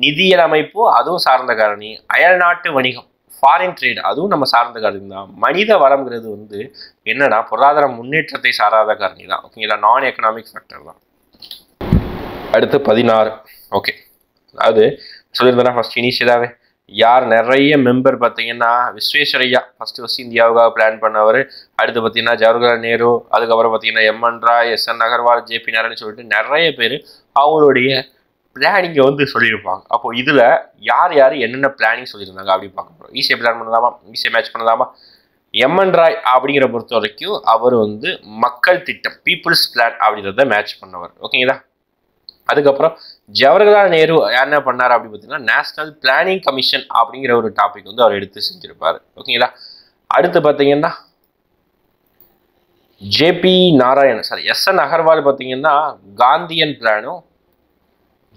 நிதியியல் அமைப்பு அதுவும் சார்ந்த காரணி, அயல் நாட்டு வணிகம் ஃபாரின் ட்ரேட் அதுவும் நம்ம சார்ந்த காரணி தான். மனித வளம்ங்கிறது வந்து என்னன்னா பொருளாதார முன்னேற்றத்தை சாராத காரணி தான். ஓகேங்களா, நான் எக்கனாமிக் ஃபேக்டர் தான். அடுத்து 16. ஓகே, அதாவது சொல்லியிருந்தேன்னா ஃபர்ஸ்ட் இனிஷியலாகவே யார் நிறைய மெம்பர் பார்த்தீங்கன்னா விஸ்வேஸ்வரையா ஃபர்ஸ்ட் இந்தியாவுக்காக பிளான் பண்ணவர். அடுத்து பார்த்தீங்கன்னா ஜவஹர்லால் நேரு, அதுக்கப்புறம் பார்த்தீங்கன்னா MN Roy, SN Agarwal, JP Narayan சொல்லிட்டு நிறைய பேர் அவங்களுடைய பிளானிங்கை வந்து சொல்லியிருப்பாங்க. அப்போ இதில் யார் யார் என்னென்ன பிளானிங் சொல்லியிருந்தாங்க அப்படின்னு பார்க்க போகிறோம். ஈஸியாக பிளான் பண்ணலாமா, ஈஸியாக மேட்ச் பண்ணலாமா? எம்என் ராய் அப்படிங்கிற பொறுத்த வரைக்கும் அவர் வந்து மக்கள் திட்டம், பீப்புள்ஸ் பிளான் அப்படிங்கிறத மேட்ச் பண்ணவர். ஓகேங்களா. அதுக்கப்புறம் ஜவஹர்லால் நேரு என்ன பண்ணார் அப்படின்னு பார்த்தீங்கன்னா நேஷனல் பிளானிங் கமிஷன் அப்படிங்கிற ஒரு டாபிக் வந்து அவர் எடுத்து செஞ்சிருப்பார். ஓகேங்களா. அடுத்து பார்த்தீங்கன்னா ஜேபி நாராயணன், எஸ்என் அகர்வால் பார்த்தீங்கன்னா காந்தியன் பிளானும்,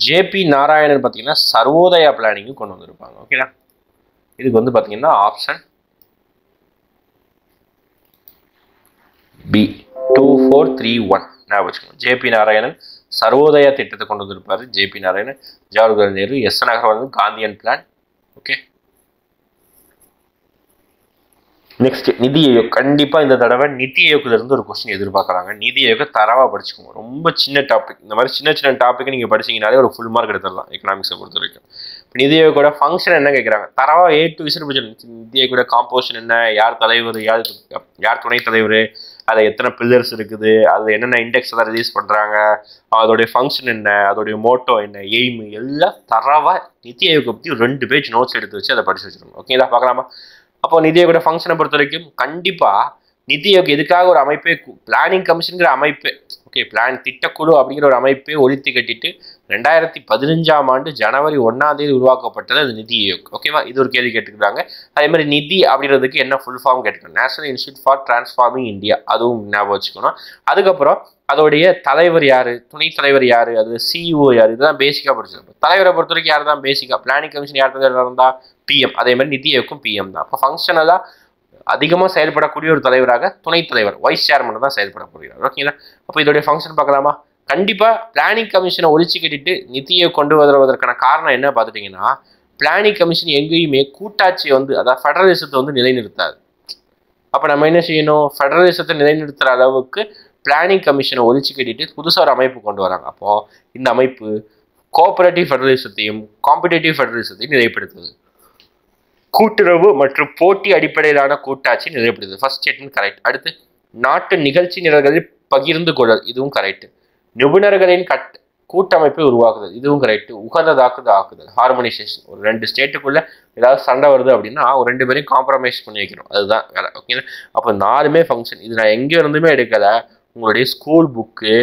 ஜேபி நாராயணன் பார்த்தீங்கன்னா சர்வோதயா பிளானிங்கும் கொண்டு வந்திருப்பாங்க. ஓகேங்களா. இதுக்கு வந்து பார்த்தீங்கன்னா ஆப்ஷன் பி 2431. ஞாபகம் வச்சுக்கணும். ஜேபி நாராயணன் சர்வோதயா திட்டத்தை கொண்டு வந்திருப்பாரு. JP Narayanan, Jawaharlal Nehru, S N Agarwal Gandhian plan. Okay, next NITI Aayog. கண்டிப்பா இந்த தடவை நிதி ஆயோக்ல இருந்து ஒரு கொஸ்டின் எதிர்பார்க்கறாங்க. நிதி ஆயோக தரவா படிச்சுக்கோங்க. ரொம்ப சின்ன டாபிக். இந்த மாதிரி சின்ன சின்ன டாபிக் நீங்க படிச்சீங்கனாலே ஒரு ஃபுல் மார்க் எடுத்துடலாம் எக்கனாமிக்ஸை பொறுத்த வரைக்கும். நிதி ஆயோகோட ஃபங்க்ஷன் என்ன கேட்குறாங்க, தரவா A to Z படிச்சு. நிதி ஆயோகோட காம்போசிஷன் என்ன, யார் தலைவர், யார் துணைத் தலைவர், அதில் எத்தனை பில்லர்ஸ் இருக்குது, அது என்னென்ன இண்டெக்ஸ் எல்லாம் ரிலீஸ் பண்றாங்க, அதோடைய ஃபங்க்ஷன் என்ன, அதோடைய மோட்டோ என்ன, எய்ம், எல்லாம் தரவா நிதி ஆயோகை பற்றி 2 பேஜ் நோட்ஸ் எடுத்து வச்சு அதை படிச்சு வச்சிருக்கோம். ஓகேங்களா, பார்க்கலாமா? அப்போ நிதி ஆயோகோட ஃபங்க்ஷனை பொறுத்த வரைக்கும் கண்டிப்பா நிதி ஆயோக் எதுக்காக ஒரு அமைப்பே, பிளானிங் கமிஷனுங்கிற அமைப்பு, ஓகே, பிளான் திட்டக்குழு அப்படிங்கிற ஒரு அமைப்பே ஒழித்து கட்டிட்டு 2015ஆம் ஆண்டு ஜனவரி 1ஆம் தேதி உருவாக்கப்பட்டது அது நிதி ஆயோக். ஓகேவா, இது ஒரு கேள்வி கேட்டுக்கிறாங்க. அதே மாதிரி நிதி அப்படின்றதுக்கு என்ன ஃபுல் ஃபார்ம் கேட்டுக்கணும், national institute for transforming India, அதுவும் ஞாபகம் வச்சுக்கணும். அதுக்கப்புறம் அதோடைய தலைவர் யாரு, துணைத் தலைவர் யாரு, அது சிஇஓ யாரு, இதுதான் பேசிக்கா படிச்சிருக்கோம். தலைவரை பொறுத்த வரைக்கும் யார் தான் பேசிக்கா, பிளானிங் கமிஷன் யார் தலைவர் இருந்தா PM, அதே மாதிரி நிதி ஆயோக்கும் PM தான். அப்போ ஃபங்க்ஷனலாக அதிகமாக செயல்படக்கூடிய ஒரு தலைவராக துணைத் தலைவர், வைஸ் சேர்மன் தான் செயல்படக்கூடியவர். ஓகேங்களா, அப்போ இதோடைய ஃபங்க்ஷன் பார்க்கலாமா? கண்டிப்பாக பிளானிங் கமிஷனை ஒழிச்சு கட்டிட்டு நிதி ஆயோக் கொண்டு வருவதற்கான காரணம் என்ன பார்த்துட்டிங்கன்னா, பிளானிங் கமிஷன் எங்கேயுமே கூட்டாட்சி அதாவது ஃபெடரலிசத்தை நிலைநிறுத்தாது. அப்போ நம்ம என்ன செய்யணும், ஃபெடரலிசத்தை நிலைநிறுத்துகிற அளவுக்கு பிளானிங் கமிஷனை ஒழிச்சு கட்டிட்டு புதுசாக ஒரு அமைப்பு கொண்டு வராங்க. அப்போது இந்த அமைப்பு கோஆபரேட்டிவ் ஃபெடரலிசத்தையும் காம்படேட்டிவ் ஃபெடரலிசத்தையும் நிலைப்படுத்துது. கூட்டுறவு மற்றும் போட்டி அடிப்படையிலான கூட்டாட்சி நிலைப்படுத்துது. First statement correct. அடுத்து, நாட்டு நிகழ்ச்சி நிரல்களில் பகிர்ந்து கொள்ளல், இதுவும் கரெக்ட். நிபுணர்களின் கூட்டமைப்பை உருவாக்குதல், இதுவும் கரெக்ட். உகந்ததாக்குதல் ஆக்குதல், ஹார்மோனைசேஷன். ஒரு 2 ஸ்டேட்டுக்குள்ள ஏதாவது சண்டை வருது அப்படின்னா ஒரு 2 பேரையும் காம்ப்ரமைஸ் பண்ணி வைக்கணும், அதுதான் வேலை. ஓகே, அப்போ 4மே ஃபங்க்ஷன். இது நான் எங்கே இருந்துமே எடுக்கலை, உங்களுடைய ஸ்கூல் புக்கு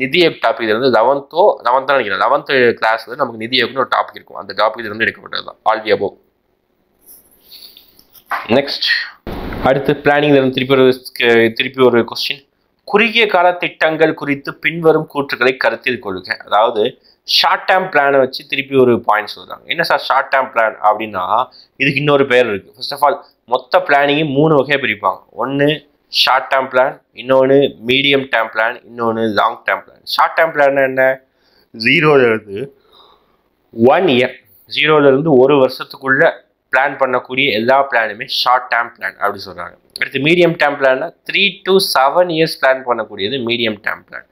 நிதி ஆயோக் டாபிக் இருந்து 11th நினைக்கிறேன், 11th கிளாஸ்ல நமக்கு நிதி ஆயோக்னு ஒரு டாபிக் இருக்கும், அந்த டாபிக் இருந்து எடுக்கப்பட்டது தான். All the above. நெக்ஸ்ட், அடுத்து பிளானிங்ல இருந்து திருப்பி ஒரு கொஸ்டின். குறுகிய கால திட்டங்கள் குறித்து பின்வரும் கூற்றுக்களை கருத்தில் கொள்க. அதாவது ஷார்ட் டேர்ம் பிளானை வச்சு திருப்பி ஒரு பாயிண்ட் சொல்றாங்க. என்ன சார் ஷார்ட் டேர்ம் பிளான் அப்படின்னா, இதுக்கு இன்னொரு பேர் இருக்கு. ஃபர்ஸ்ட் ஆஃப் ஆல் மொத்த பிளானிங்கும் 3 வகையாக பிரிப்பாங்க. ஒன்று ஷார்ட் டேர்ம் பிளான், இன்னொன்று மீடியம் டேர்ம் பிளான், இன்னொன்று long term plan. Short term plan என்ன, 0லேருந்து 1 இயர், 0லேருந்து 1 வருஷத்துக்குள்ள பிளான் பண்ணக்கூடிய எல்லா பிளானுமே ஷார்ட் டேர்ம் பிளான் அப்படி சொல்றாங்க. அடுத்து மீடியம் டேர்ம் பிளான்னா 3 to 7 இயர்ஸ் பிளான் பண்ணக்கூடியது medium term plan.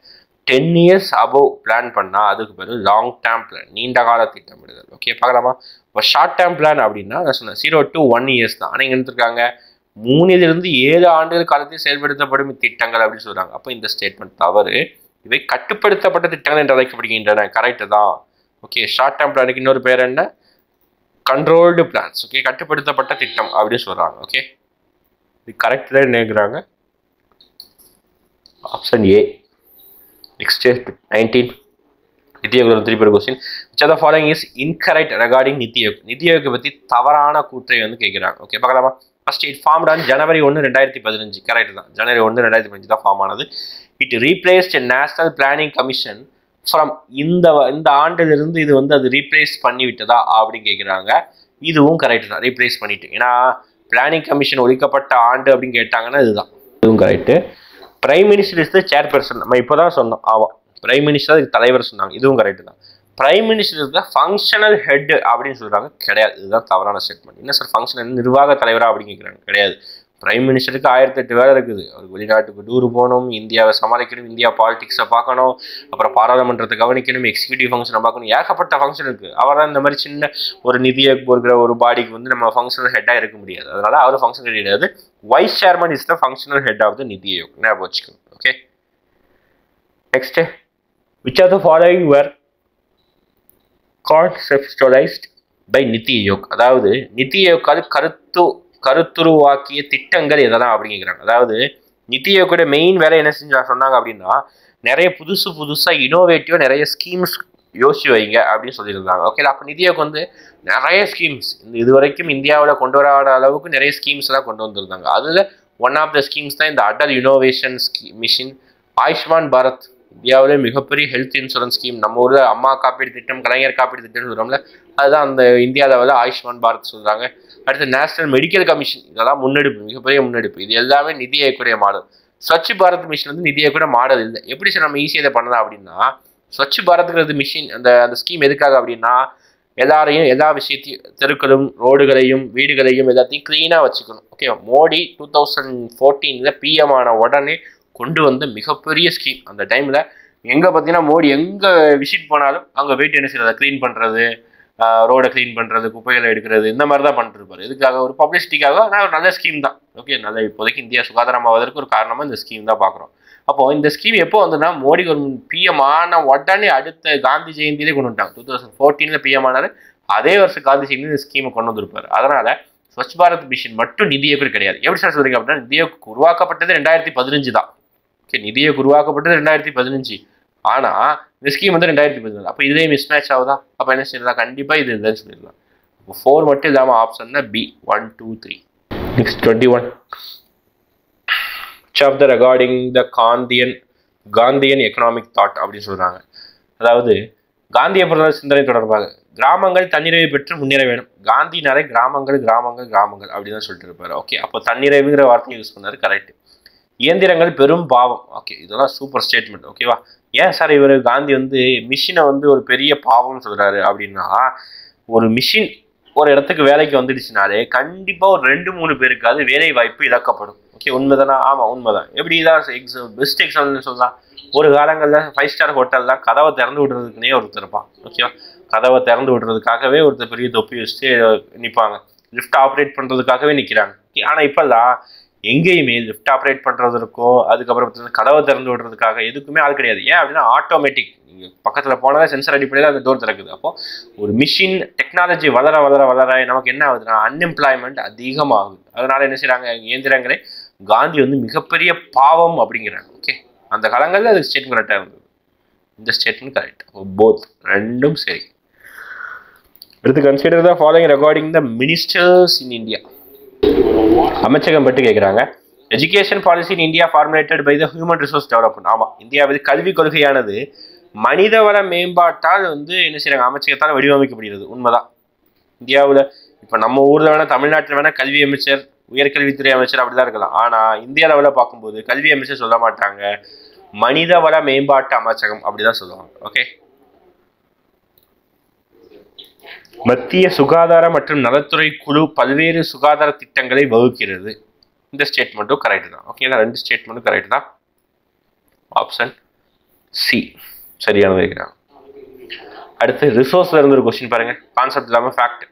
10 years above plan பண்ணால் அதுக்கு பேர் லாங் டேர்ம் பிளான், நீண்ட கால திட்டமிடுதல். ஓகே, பார்க்கலாமா? இப்போ ஷார்ட் டேர்ம் பிளான் அப்படின்னா நான் சொன்னேன் 0 to 1 இயர்ஸ் தான். ஆனால் இங்கே எடுத்துருக்காங்க 3லிருந்து 7 ஆண்டுகள் காலத்தில் செயல்படுத்தப்படும் திட்டங்கள் அப்படின்னு சொல்றாங்க. அப்போ இந்த ஸ்டேட்மெண்ட் தவறு. இவை கட்டுப்படுத்தப்பட்ட திட்டங்கள் என்று அழைக்கப்படுகின்றன. கரெக்டு தான். ஓகே, ஷார்ட் டேர்ம் பிளானுக்கு இன்னொரு பேர் என்ன, கண்ட்ரோல்டு பிளான்ஸ். ஓகே, கட்டுப்படுத்தப்பட்ட திட்டம் அப்படின்னு சொல்றாங்க. ஓகே, இது கரெக்ட் தான் நினைக்கிறாங்க. Option A. நெக்ஸ்ட் 19 நிதி ஆயோக் திருப்பி ஒரு question. which of the following is incorrect regarding நிதி ஆயோக். நிதி ஆயோக்கை பற்றி தவறான கூற்றை கேட்குறாங்க. ஓகே, பார்க்கலாமா? First, it formed on January 1, 2015. Correct தான், ஜனவரி 1, 2015 தான் ஃபார்ம் ஆனது. It replaced national planning commission from இந்த ஆண்டிலிருந்து இது அது ரீப்ளேஸ் பண்ணி விட்டதா அப்படின்னு கேட்குறாங்க. இதுவும் கரெக்ட் தான், ரீப்ளேஸ் பண்ணிட்டு. ஏன்னா பிளானிங் கமிஷன் ஒழிக்கப்பட்ட ஆண்டு அப்படின்னு கேட்டாங்கன்னா இதுதான், இதுவும் correct. Prime minister is the chairperson, நம்ம இப்போ தான் சொன்னோம். ஆமாம், பிரைம் மினிஸ்டர் அதுக்கு தலைவர் சொன்னாங்க, இதுவும் கரெக்டு தான். Prime minister is the functional head அப்படின்னு சொல்கிறாங்க, கிடையாது, இதுதான் தவறான ஸ்டேட்மெண்ட். என்ன சார் ஃபங்க்ஷனல் நிர்வாக தலைவரா அப்படின்னு கேட்குறாங்க, கிடையாது. பிரைம் மினிஸ்டருக்கு 1008 வேலை இருக்குது. அவருக்கு வெளிநாட்டுக்கு டூர் போகணும், இந்தியாவை சமாளிக்கணும், இந்தியா பாலிடிக்ஸை பார்க்கணும், அப்புறம் பாராளுமன்றத்தை கவனிக்கணும், எக்ஸிக்யூட்டிவ் ஃபங்க்ஷனை பார்க்கணும், ஏகப்பட்ட ஃபங்க்ஷன் இருக்குது. அவர் தான் இந்த மாதிரி சின்ன ஒரு நிதியை போகிற ஒரு பாடிக்கு நம்ம ஃபங்க்ஷனல் ஹெட்டாக இருக்க முடியாது. அதனால அவர் ஃபங்க்ஷன் கிடையாது. Vice chairman is the functional head of the Niti Aayog, ஞாபகம் வச்சுக்கணும். Okay, next, which are the following were conceptualised by Niti Aayog. அதாவது நிதி ஆயோக்கால் கருத்துருவாக்கிய திட்டங்கள் எதெல்லாம் அப்படின்னு கேட்குறாங்க. அதாவது நிதி ஆயோக்கோட மெயின் வேலை என்ன சொன்னாங்க அப்படின்னா, நிறைய புதுசாக இனோவேட்டிவாக நிறைய ஸ்கீம்ஸ் யோசிச்சு வைங்க அப்படின்னு சொல்லியிருந்தாங்க. ஓகே, அப்போ நிதி ஆயோக் நிறைய ஸ்கீம்ஸ் இது வரைக்கும் இந்தியாவில் கொண்டு வராத அளவுக்கு நிறைய ஸ்கீம்ஸ் எல்லாம் கொண்டு வந்திருந்தாங்க. அதில் ஒன் ஆஃப் த ஸ்கீம்ஸ் தான் இந்த அடல் இனோவேஷன் மிஷன், ஆயுஷ்மான் பாரத், இந்தியாவிலே மிகப்பெரிய ஹெல்த் இன்சூரன்ஸ் ஸ்கீம். நம்ம ஊரில் அம்மா காப்பீடு திட்டம், கலைஞர் காப்பீடு திட்டம்னு சொல்கிறோம்ல, அதுதான் அந்த இந்தியா லெவலில் ஆயுஷ்மான் பாரத் சொல்கிறாங்க. அடுத்து நேஷனல் மெடிக்கல் கமிஷன், இதெல்லாம் முன்னெடுப்பு, மிகப்பெரிய முன்னெடுப்பு. இது எல்லாமே நிதி ஆயோக்குடைய மாடல். ஸ்வச் பாரத் மிஷன் வந்து நிதியை கூட மாடல் இல்லை. எப்படி சார் நம்ம ஈஸியாக இதை பண்ணலாம் அப்படின்னா, ஸ்வச் பாரத்ங்கிறது மிஷின் அந்த ஸ்கீம் எதுக்காக அப்படின்னா, எல்லாரையும் எல்லா விஷயத்தையும் தெருக்களும் ரோடுகளையும் வீடுகளையும் எல்லாத்தையும் க்ளீனாக வச்சுக்கணும். ஓகே, மோடி 2014 பிஎம் ஆன உடனே கொண்டு வந்த மிகப்பெரிய ஸ்கீம். அந்த டைமில் எங்கே பார்த்தீங்கன்னா மோடி எங்கே விசிட் போனாலும் அங்கே போயிட்டு என்ன செய்யறது, க்ளீன் பண்ணுறது, ரோடை க்ளீன் பண்ணுறது, குப்பைகளை எடுக்கிறது, இந்த மாதிரி தான் பண்ணிருப்பாரு. இதுக்காக ஒரு பப்ளிசிட்டிக்காக. ஆனால் ஒரு நல்ல ஸ்கீம் தான். ஓகே, நல்ல இப்போதைக்கு இந்தியா சுகாதாரமாவதற்கு ஒரு காரணமாக இந்த ஸ்கீம் தான் பார்க்குறோம். அப்போது இந்த ஸ்கீம் எப்போ வந்துன்னா, மோடி கவர்மெண்ட் பிஎம் ஆன உடனே அடுத்த காந்தி ஜெயந்தியிலே கொண்டு வந்துட்டாங்க. 2014 பிஎம் ஆனாரு. அதே வருஷம் காந்தி ஜெயந்தி இந்த ஸ்கீமை கொண்டு வந்திருப்பாரு. அதனால் ஸ்வச் பாரத் மிஷன் மட்டும் நிதி இயக்கம் கிடையாது. எப்படி சார் சொல்றீங்க அப்படின்னா, நிதி இயக்கம் உருவாக்கப்பட்டது 2015 தான். ஓகே, நிதி இயக்கம் உருவாக்கப்பட்டது 2015. ஆனால் இந்த ஸ்கீம் வந்து 2014. அப்போ இதுலேயே மிஸ் மேட்ச் ஆகுதா? அப்போ என்ன செய்யலாம்? கண்டிப்பாக இது இல்லைன்னு சொல்லிடலாம். இப்போ 4 மட்டும் இல்லாமல் ஆப்ஷன்னா B 1, 2, 3. Next 21. of the regarding the Gandhian economic thought அப்படின்னு சொல்றாங்க. அதாவது காந்திய பொருளாதார சிந்தனை தொடர்பாக கிராமங்கள் தன்னிறைவு பெற்று முன்னேற வேணும். காந்தினாலே கிராமங்கள் அப்படின்னு சொல்லிட்டு இருப்பாரு. ஓகே, அப்போ தன்னிறைவுங்கிற வார்த்தையை யூஸ் பண்ணாரு. கரெக்ட். இயந்திரங்கள் பெரும் பாவம். ஓகே, இதெல்லாம் சூப்பர் ஸ்டேட்மெண்ட். ஓகேவா? ஏன் சார் இவர் காந்தி வந்து மிஷினை வந்து ஒரு பெரிய பாவம்னு சொல்றாரு அப்படின்னா, ஒரு மிஷின் ஒரு இடத்துக்கு வேலைக்கு வந்துடுச்சுனாலே கண்டிப்பாக ஒரு 2-3 பேருக்காவது வேலை வாய்ப்பு இழக்கப்படும். ஓகே, உண்மைதானா? ஆமாம், உண்மைதான். எப்படி தான் பெஸ்ட் எக்ஸாம்பிள்னு சொல்லலாம். ஒரு காலங்களில் 5 ஸ்டார் ஹோட்டல்லாம் கதவை திறந்து விடுறதுக்குனே ஒருத்தர் இருப்பான். ஓகேவா? கதவை திறந்து விடுறதுக்காகவே ஒருத்தர் பெரிய தொப்பி வச்சுட்டு நிற்பாங்க. லிஃப்ட் ஆப்ரேட் பண்ணுறதுக்காகவே நிற்கிறாங்க. ஆனால் இப்போல்லாம் எங்கேயுமே லிஃப்ட் ஆப்ரேட் பண்ணுறதுக்கும் அதுக்கப்புறம் பார்த்தீங்கன்னா கதவை திறந்து விடுறதுக்காக எதுக்குமே ஆள் கிடையாது. ஏன் அப்படின்னா ஆட்டோமேட்டிக். நீங்கள் பக்கத்தில் போனாலே சென்சர் அடிப்படையில் அந்த டோர் திறக்குது. அப்போது ஒரு மிஷின் டெக்னாலஜி வளர நமக்கு என்ன ஆகுதுன்னா அன்எம்ப்ளாய்மெண்ட் அதிகமாகுது. அதனால என்ன செய்கிறாங்க, இயந்திரங்களை காந்தி வந்து மிகப்பெரிய பாவம் அப்படிங்கிறாங்க. ஓகே, அந்த காலங்களில் அது ஸ்டேட்மெண்ட் கரெக்டாக இருந்தது. இந்த ஸ்டேட்மெண்ட் கரெக்ட். போத் ரெண்டும் சரி. அடுத்து consider the following regarding the ministers in India. அமைச்சகம் பற்றி கேட்குறாங்க. Education policy in India formulated by the human resource development. ஆமாம், இந்தியாவில் கல்விக் கொள்கையானது மனிதவள மேம்பாட்டால் வந்து என்ன செய்யறாங்க, அமைச்சகத்தால் வடிவமைக்கப்படுகிறது. உண்மைதான். இந்தியாவில் இப்போ நம்ம ஊரில் வேணால் தமிழ்நாட்டில் வேணால் கல்வி அமைச்சர், உயர்கல்வித்துறை அமைச்சர் அப்படிதான் இருக்கலாம். ஆனால் இந்திய அளவில் பார்க்கும்போது கல்வி அமைச்சர் சொல்ல மாட்டாங்க, மனிதவள மேம்பாட்டு அமைச்சகம் அப்படிதான் சொல்லுவாங்க. ஓகே, மத்திய சுகாதார மற்றும் நலத்துறை குழு பல்வேறு சுகாதார திட்டங்களை வகுக்கிறது. இந்த ஸ்டேட்மெண்ட்டும் கரெக்ட் தான். ஓகே, 2 ஸ்டேட்மெண்ட்டும் கரெக்ட் தான். ஆப்ஷன் சி சரியானது வைக்கிறாங்க. அடுத்து ரிசோர்ஸ்ல இருந்து ஒரு கொஸ்டின் பாருங்க. கான்செப்ட் இல்லாமல் ஃபேக்ட்.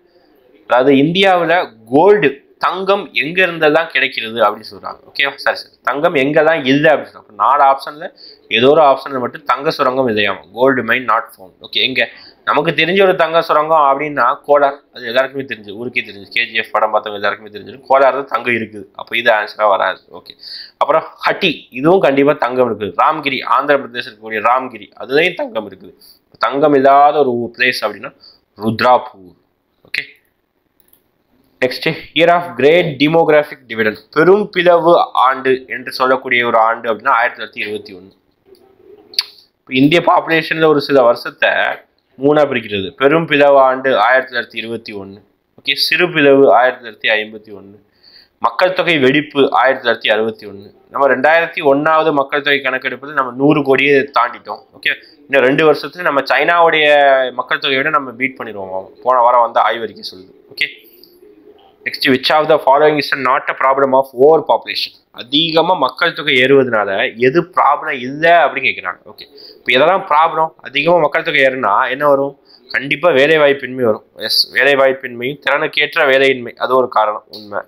அதாவது இந்தியாவில் கோல்டு தங்கம் எங்க இருந்தெல்லாம் கிடைக்கிறது அப்படின்னு சொல்றாங்க. ஓகேவா? சரி, தங்கம் எங்கெல்லாம் இல்லை அப்படின்னு சொல்றாங்க. 4 ஆப்ஷன்ல ஏதோ ஒரு ஆப்ஷன்ல மட்டும் தங்க சுரங்கம் இல்லையாமா. Gold mine not found. Okay, எங்க நமக்கு தெரிஞ்ச ஒரு தங்க சுரங்கம் அப்படின்னா கோலார். அது எல்லாருக்குமே தெரிஞ்சு, ஊருக்கே தெரிஞ்சு. கேஜிஎஃப் படம் பார்த்தவங்க எல்லாருக்குமே தெரிஞ்சு கோலார் தான் தங்கம் இருக்குது. அப்போ இது ஆன்சரா வராது. ஓகே, அப்புறம் ஹட்டி, இதுவும் கண்டிப்பா தங்கம் இருக்குது. ராம்கிரி, ஆந்திர பிரதேசம் இருக்கக்கூடிய ராம்கிரி, அதுலேயும் தங்கம் இருக்குது. தங்கம் இல்லாத ஒரு பிளேஸ் அப்படின்னா Rudrapur. Okay, next year of great demographic dividend. பெரும் பிளவு ஆண்டு என்று சொல்லக்கூடிய ஒரு ஆண்டு அப்படின்னா 1921. இந்திய பாப்புலேஷன்ல ஒரு சில வருஷத்தை 3ஆ பிரிக்கிறது. பெரும் பிளவு ஆண்டு 1921. ஓகே, சிறு பிளவு 1951. மக்கள் தொகை வெடிப்பு 1961. நம்ம 2001வது மக்கள் தொகை கணக்கெடுப்பில் நம்ம 100 கோடியை தாண்டிட்டோம். ஓகே, இன்னும் 2 வருஷத்துல நம்ம சைனாவுடைய மக்கள் தொகையை விட நம்ம பீட் பண்ணிடுவோம். போன வாரம் வந்து ஆய்வறிக்கை சொல்லுது. Okay, next which of the following is not a problem of over population. அதிகமாக மக்கள் தொகை ஏறுவதனால எது ப்ராப்ளம் இல்லை அப்படின்னு கேட்குறாங்க. ஓகே, இப்போ எதெல்லாம் ப்ராப்ளம்? அதிகமாக மக்கள் தொகை ஏறுனா என்ன வரும்? கண்டிப்பாக வேலைவாய்ப்பின்மை வரும். எஸ், வேலைவாய்ப்பின்மையும் திறனுக்கேற்ற வேலையின்மை அது ஒரு காரணம். உண்மை.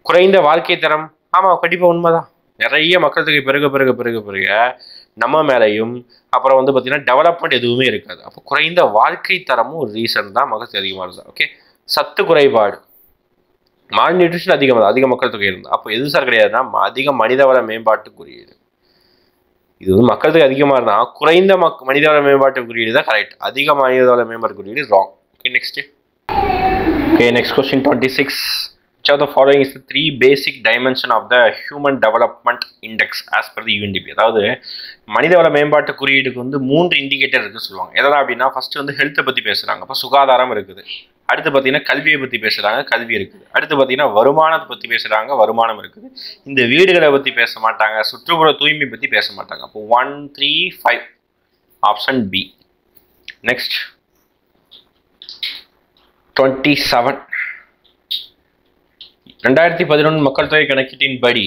குறைந்த வாழ்க்கை தரம், ஆமாம் கண்டிப்பாக உண்மைதான். நிறைய மக்கள் தொகை பெருக நம்ம மேலையும் அப்புறம் வந்து பார்த்தீங்கன்னா டெவலப்மெண்ட் எதுவுமே இருக்காது. அப்போ குறைந்த வாழ்க்கை தரமும் ஒரு ரீசன் தான் மக்கள் அதிகமாக இருந்தால். ஓகே, சத்து குறைபாடு, மால் நியூட்ரிஷன் அதிக மக்கள் தொகை இருந்தால். அப்போ எது சார் கிடையாதுன்னா அதிக மனிதவள மேம்பாட்டு குறியீடு. இது வந்து மக்கள் தொகை அதிகமாக இருந்தால் குறைந்த மனிதவள மேம்பாட்டு குறியீடு தான் கரெக்ட். அதிக மனிதவள மேம்பாட்டு குறியீடு wrong. Okay, next question 26. Which of the following is the three basic dimension of the human development index as per the UNDP? அதாவது மனிதவள மேம்பாட்டு குறியீடுக்கு வந்து 3 இண்டிகேட்டர் இருக்குன்னு சொல்லுவாங்க. எதனா அப்படின்னா ஃபர்ஸ்ட் வந்து ஹெல்த்தை பற்றி பேசுகிறாங்க, அப்போ சுகாதாரம் இருக்குது. அடுத்து பார்த்தீங்கன்னா கல்வியை பற்றி பேசுகிறாங்க, கல்வி இருக்குது. அடுத்து பார்த்தீங்கன்னா வருமானத்தை பற்றி பேசுகிறாங்க, வருமானம் இருக்குது. இந்த வீடுகளை பற்றி பேச மாட்டாங்க, சுற்றுப்புற தூய்மை பற்றி பேச மாட்டாங்க. அப்போ 1, 3, 5 ஆப்ஷன் பி. நெக்ஸ்ட் 27. 2011 மக்கள் தொகை கணக்கீட்டின்படி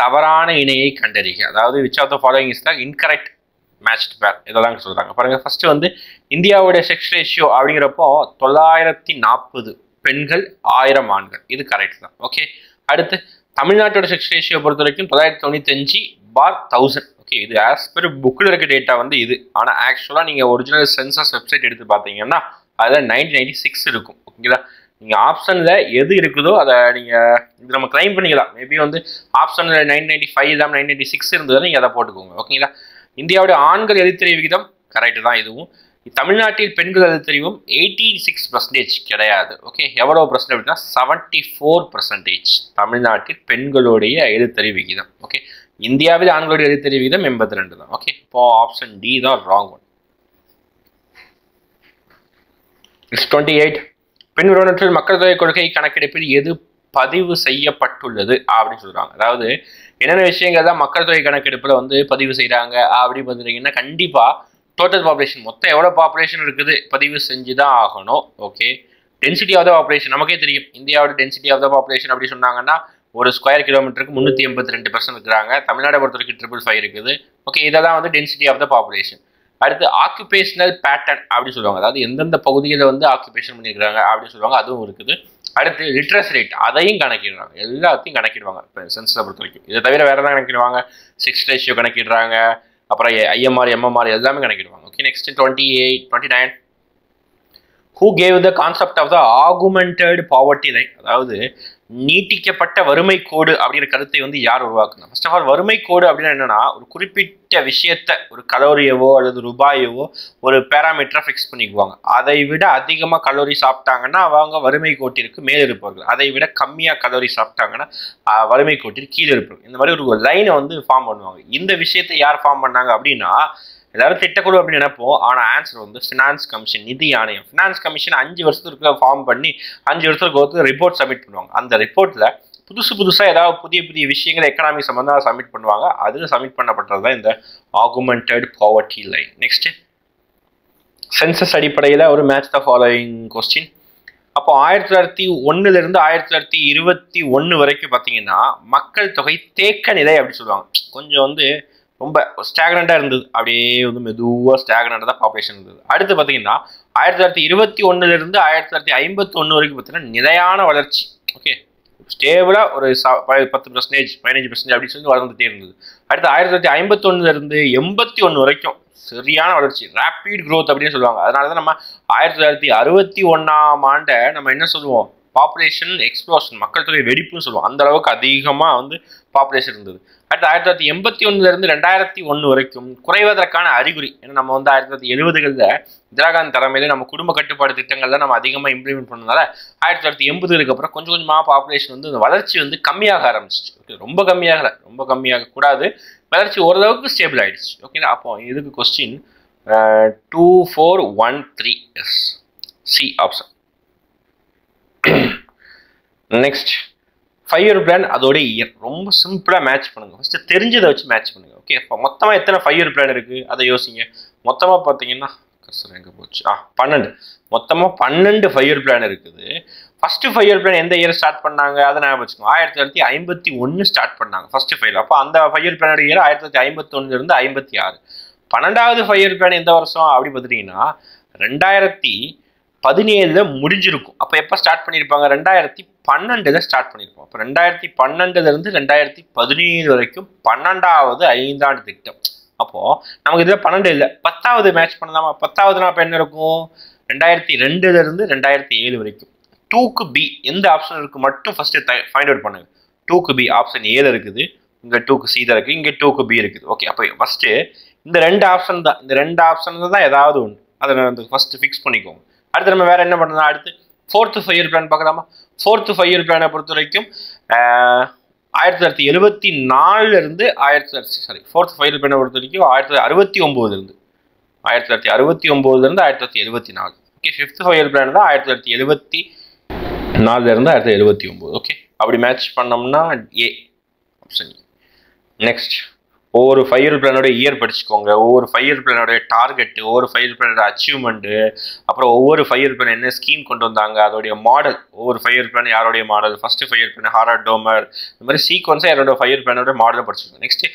தவறான இணையை கண்டறிக. அதாவது which of the following is the incorrect matched pair, இதெல்லாம் சொல்றாங்க பாருங்க. ஃபர்ஸ்ட் வந்து இந்தியாவுடைய செக்ஸ் ரேஷியோ அப்படிங்கிறப்போ 940 பெண்கள் 1000 ஆண்கள், இது கரெக்ட் தான். ஓகே, அடுத்து தமிழ்நாட்டோட செக்ஸ் ரேஷியோ பொறுத்த வரைக்கும் 995/1000. ஓகே, இது ஆஸ் பர் புக்கில் இருக்க டேட்டா வந்து இது. ஆனால் ஆக்சுவலாக நீங்கள் ஒரிஜினல் சென்சஸ் வெப்சைட் எடுத்து பார்த்தீங்கன்னா அதில் 1996 இருக்கும். ஓகேங்களா, நீங்கள் ஆப்ஷனில் எது இருக்குதோ அதை நீங்கள் இது நம்ம கிளைம் பண்ணிக்கலாம். மேபி வந்து ஆப்ஷனில் 995 இல்லாமல் 996 இருந்ததுன்னா நீங்கள் அதை போட்டுக்கோங்க. ஓகேங்களா, இந்தியாவுடைய ஆண்கள் எழுத்தறிவு விகிதம் கரெக்டு தான் இதுவும். தமிழ்நாட்டில் பெண்கள் எழுத்தறிவும் 86% கிடையாது. ஓகே, எவ்வளோ பர்சன்ட் அப்படின்னா 74% தமிழ்நாட்டில் பெண்களுடைய எழுத்தறிவு விகிதம். ஓகே, இந்தியாவில் ஆண்களுடைய எழுத்தறிவு விகிதம் 82 தான். ஓகே, இப்போ ஆப்ஷன் டி தான் ராங் ஒன். 28. பின்வருவனற்றில் மக்கள் தொகை கொள்கை கணக்கெடுப்பில் எது பதிவு செய்யப்பட்டுள்ளது அப்படின்னு சொல்றாங்க. அதாவது என்னென்ன விஷயங்கள் தான் மக்கள் தொகை கணக்கெடுப்புல வந்து பதிவு செய்யறாங்க அப்படி பார்த்தீங்கன்னா, கண்டிப்பா டோட்டல் பாப்புலேஷன் மொத்தம் எவ்வளவு பாப்புலேஷன் இருக்குது பதிவு செஞ்சுதான் ஆகணும். Okay, density of the population நமக்கே தெரியும். இந்தியாவோட டென்சிட்டி ஆஃப் த பாப்புலேஷன் அப்படி சொன்னாங்கன்னா ஒரு ஸ்கொயர் கிலோமீட்டருக்கு 382% இருக்கிறாங்க. தமிழ்நாடு பொறுத்த வரைக்கும் 555 இருக்குது. ஓகே, இதெல்லாம் வந்து டென்சிட்டி ஆஃப் த பாப்புலேஷன். அடுத்து ஆக்குபேஷனல் பேட்டர்ன் அப்படின்னு சொல்லுவாங்க, அதாவது எந்தெந்த பகுதியில் வந்து ஆக்குபேஷன் பண்ணியிருக்கிறாங்க அப்படின்னு சொல்லுவாங்க, அதுவும் இருக்குது. அடுத்து லிட்ரஸி ரேட், அதையும் கணக்கிடுறாங்க, எல்லாத்தையும் கணக்கிடுவாங்க இப்போ சென்சஸை பொறுத்த வரைக்கும். இதை தவிர வேற எதாவது கணக்கிடுவாங்க, செக்ஸ் ரேஷியோ கணக்கிடுறாங்க, அப்புறம் ஐஎம்ஆர் எம்எம்ஆர் எல்லாமே கணக்கிடுவாங்க. Okay, next 29. Who gave the concept of the augmented poverty line? அதாவது நீட்டிக்கப்பட்ட வறுமை கோடு அப்படிங்கிற கருத்தை வந்து யார் உருவாக்குனா? ஃபர்ஸ்ட் ஆஃப் ஆல் வறுமை கோடு அப்படின்னா என்னன்னா, ஒரு குறிப்பிட்ட விஷயத்த ஒரு கலோரியவோ அல்லது ரூபாயவோ ஒரு பேராமீட்டரா ஃபிக்ஸ் பண்ணிக்குவாங்க. அதை விட அதிகமாக கலோரி சாப்பிட்டாங்கன்னா அவங்க வறுமை கோட்டிற்கு மேலே இருப்பார்கள், அதை விட கம்மியாக கலோரி சாப்பிட்டாங்கன்னா வறுமை கோட்டிற்கு கீழே இருப்பார்கள். இந்த மாதிரி ஒரு லைனை வந்து ஃபார்ம் பண்ணுவாங்க. இந்த விஷயத்தை யார் ஃபார்ம் பண்ணாங்க அப்படின்னா, எல்லாரும் திட்டக்குழு அப்படின்னு நினைப்போம், ஆனால் ஆன்சர் வந்து ஃபினான்ஸ் கமிஷன், நிதி ஆணையம். ஃபினான்ஸ் கமிஷன் 5 வருஷத்துக்கு ஃபார்ம் பண்ணி 5 வருஷத்துக்கு ஒருத்தர் ரிப்போர்ட் சப்மிட் பண்ணுவாங்க. அந்த ரிப்போர்ட்டில் புதுசாக ஏதாவது புதிய விஷயங்கள் எக்கனாமிக் சம்பந்தமாக சப்மிட் பண்ணுவாங்க. அதில் சப்மிட் பண்ணப்பட்டது தான் இந்த augmented poverty line. Next census அடிப்படையில் ஒரு மேட்ச் த ஃபாலோயிங் கொஸ்டின். அப்போ 1901 1921 வரைக்கும் பார்த்தீங்கன்னா மக்கள் தொகை தேக்க நிலை அப்படின்னு சொல்லுவாங்க. கொஞ்சம் வந்து ரொம்ப ஸ்டாக்னண்டாக இருந்தது, அப்படியே வந்து மெதுவாக ஸ்டாக்னண்டாக தான் பாப்புலேஷன் இருந்தது. அடுத்து பார்த்தீங்கன்னா 1921 1951 வரைக்கும் பார்த்தீங்கன்னா நிலையான வளர்ச்சி. ஓகே, ஸ்டேபிளாக ஒரு 10% 15% அப்படின்னு சொல்லி வளர்ந்துட்டே இருந்தது. அடுத்து 1951 81 வரைக்கும் சரியான வளர்ச்சி, ரேப்பிட் க்ரோத் அப்படின்னு சொல்லுவாங்க. அதனால தான் நம்ம 1961 நம்ம என்ன சொல்லுவோம், பாப்புலேஷன் எக்ஸ்ப்ளோஷன், மக்கள் தொகை வெடிப்புன்னு சொல்லுவோம். அந்த அளவுக்கு அதிகமாக வந்து பாப்புலேஷன் இருந்தது. அடுத்து 1981 2001 வரைக்கும் குறைவதற்கான அறிகுறி. ஏன்னா நம்ம வந்து 1970களில் இந்திரா காந்தி தலைமையில நம்ம குடும்ப கட்டுப்பாடு திட்டங்கள் தான் நம்ம அதிகமாக இம்ப்ளிமெண்ட் பண்ணதால 1980களுக்கு அப்புறம் கொஞ்சம் கொஞ்சமாக பாப்புலேஷன் வந்து அந்த வளர்ச்சி வந்து கம்மியாக ஆரம்பிச்சிச்சு. ஓகே, ரொம்ப கம்மியாக கூடாது, வளர்ச்சி ஓரளவுக்கு ஸ்டேபிள் ஆயிடுச்சு. ஓகேங்களா, அப்போ இதுக்கு question 2413 yes C option. Next 5 year plan, அதோட இயர் ரொம்ப சிம்பிளாக மேட்ச் பண்ணுங்க. ஃபர்ஸ்ட் தெரிஞ்சதை வச்சு மேட்ச் பண்ணுங்க. ஓகே, இப்போ மொத்தமாக எத்தனை 5 இயர் பிளான் இருக்குது அதை யோசிங்க. மொத்தமாக பார்த்தீங்கன்னா எங்கே போச்சு, 12. மொத்தமாக 12 5 இயர் பிளான் இருக்குது. ஃபர்ஸ்ட் 5 இயர் பிளான் எந்த இயர் ஸ்டார்ட் பண்ணாங்க அதை நான் வச்சுக்கோங்க, 1951 ஸ்டார்ட் பண்ணாங்க ஃபர்ஸ்ட் 5. அப்போ அந்த 5 இயர் பிளானோட இயர் 1951 56. 12வது 5 இயர் பிளான் எந்த வருஷம் அப்படி பார்த்துட்டீங்கன்னா 2017 முடிஞ்சிருக்கும். அப்போ எப்போ ஸ்டார்ட் பண்ணியிருப்பாங்க, 2012 ஸ்டார்ட் பண்ணியிருப்போம். அப்போ 2012 2017 வரைக்கும் 12வது 5ஆண்டு திட்டம். அப்போது நமக்கு இதில் 12 இல்லை, 10வது மேட்ச் பண்ணலாமா? 10வதுனா அப்போ என்ன இருக்கும், 2002 2007 வரைக்கும். 2க்கு பி எந்த ஆப்ஷன் இருக்குது மட்டும் ஃபஸ்ட்டு ஃபைண்ட் அவுட் பண்ணுங்க. 2க்கு பி ஆப்ஷன் ஏல இருக்குது, இங்கே 2க்கு சி தான் இருக்குது, இங்கே 2க்கு பி இருக்குது. ஓகே, அப்போ ஃபஸ்ட்டு இந்த 2 ஆப்ஷன் தான், இந்த 2 ஆப்ஷன் தான் ஏதாவது ஒன்று, அதை வந்து ஃபஸ்ட்டு ஃபிக்ஸ் பண்ணிக்கோங்க. அடுத்து நம்ம வேறு என்ன பண்ணலாம், அடுத்து 4th 5 இயர் பிளான் பார்க்கலாமா? 4th 5 இயர் பிளானை பொறுத்த வரைக்கும் 1974 இருந்து 4th 5 இயர் பிளானை பொறுத்த வரைக்கும் 1969 இருந்து 1969 இருந்து 1974. ஓகே, 5th 5 இயர் பிளான் தான் 1974 இருந்து 1979. ஓகே, அப்படி மேட்ச் பண்ணோம்னா ஏ ஆப்ஷன். நெக்ஸ்ட், ஒவ்வொரு 5 இயர் பிளானோட இயர் படிச்சுக்கோங்க. ஒவ்வொரு 5 இயர் பிளானோட டார்கெட், ஒவ்வொரு 5 இயர் பிளானோட அச்சீவ்மெண்ட், அப்புறம் ஒவ்வொரு 5 இயர் பிளான் என்ன ஸ்கீம் கொண்டு வந்தாங்க, அதோடைய மாடல், ஒவ்வொரு 5 இயர் பிளான் யாரோடைய model, first 5 year plan Harrod Domar, இந்த மாதிரி சீக்வன்ஸாக யாரோட 5 இயர் பிளானோட மாடலை படிச்சுக்கோங்க. நெக்ஸ்ட்,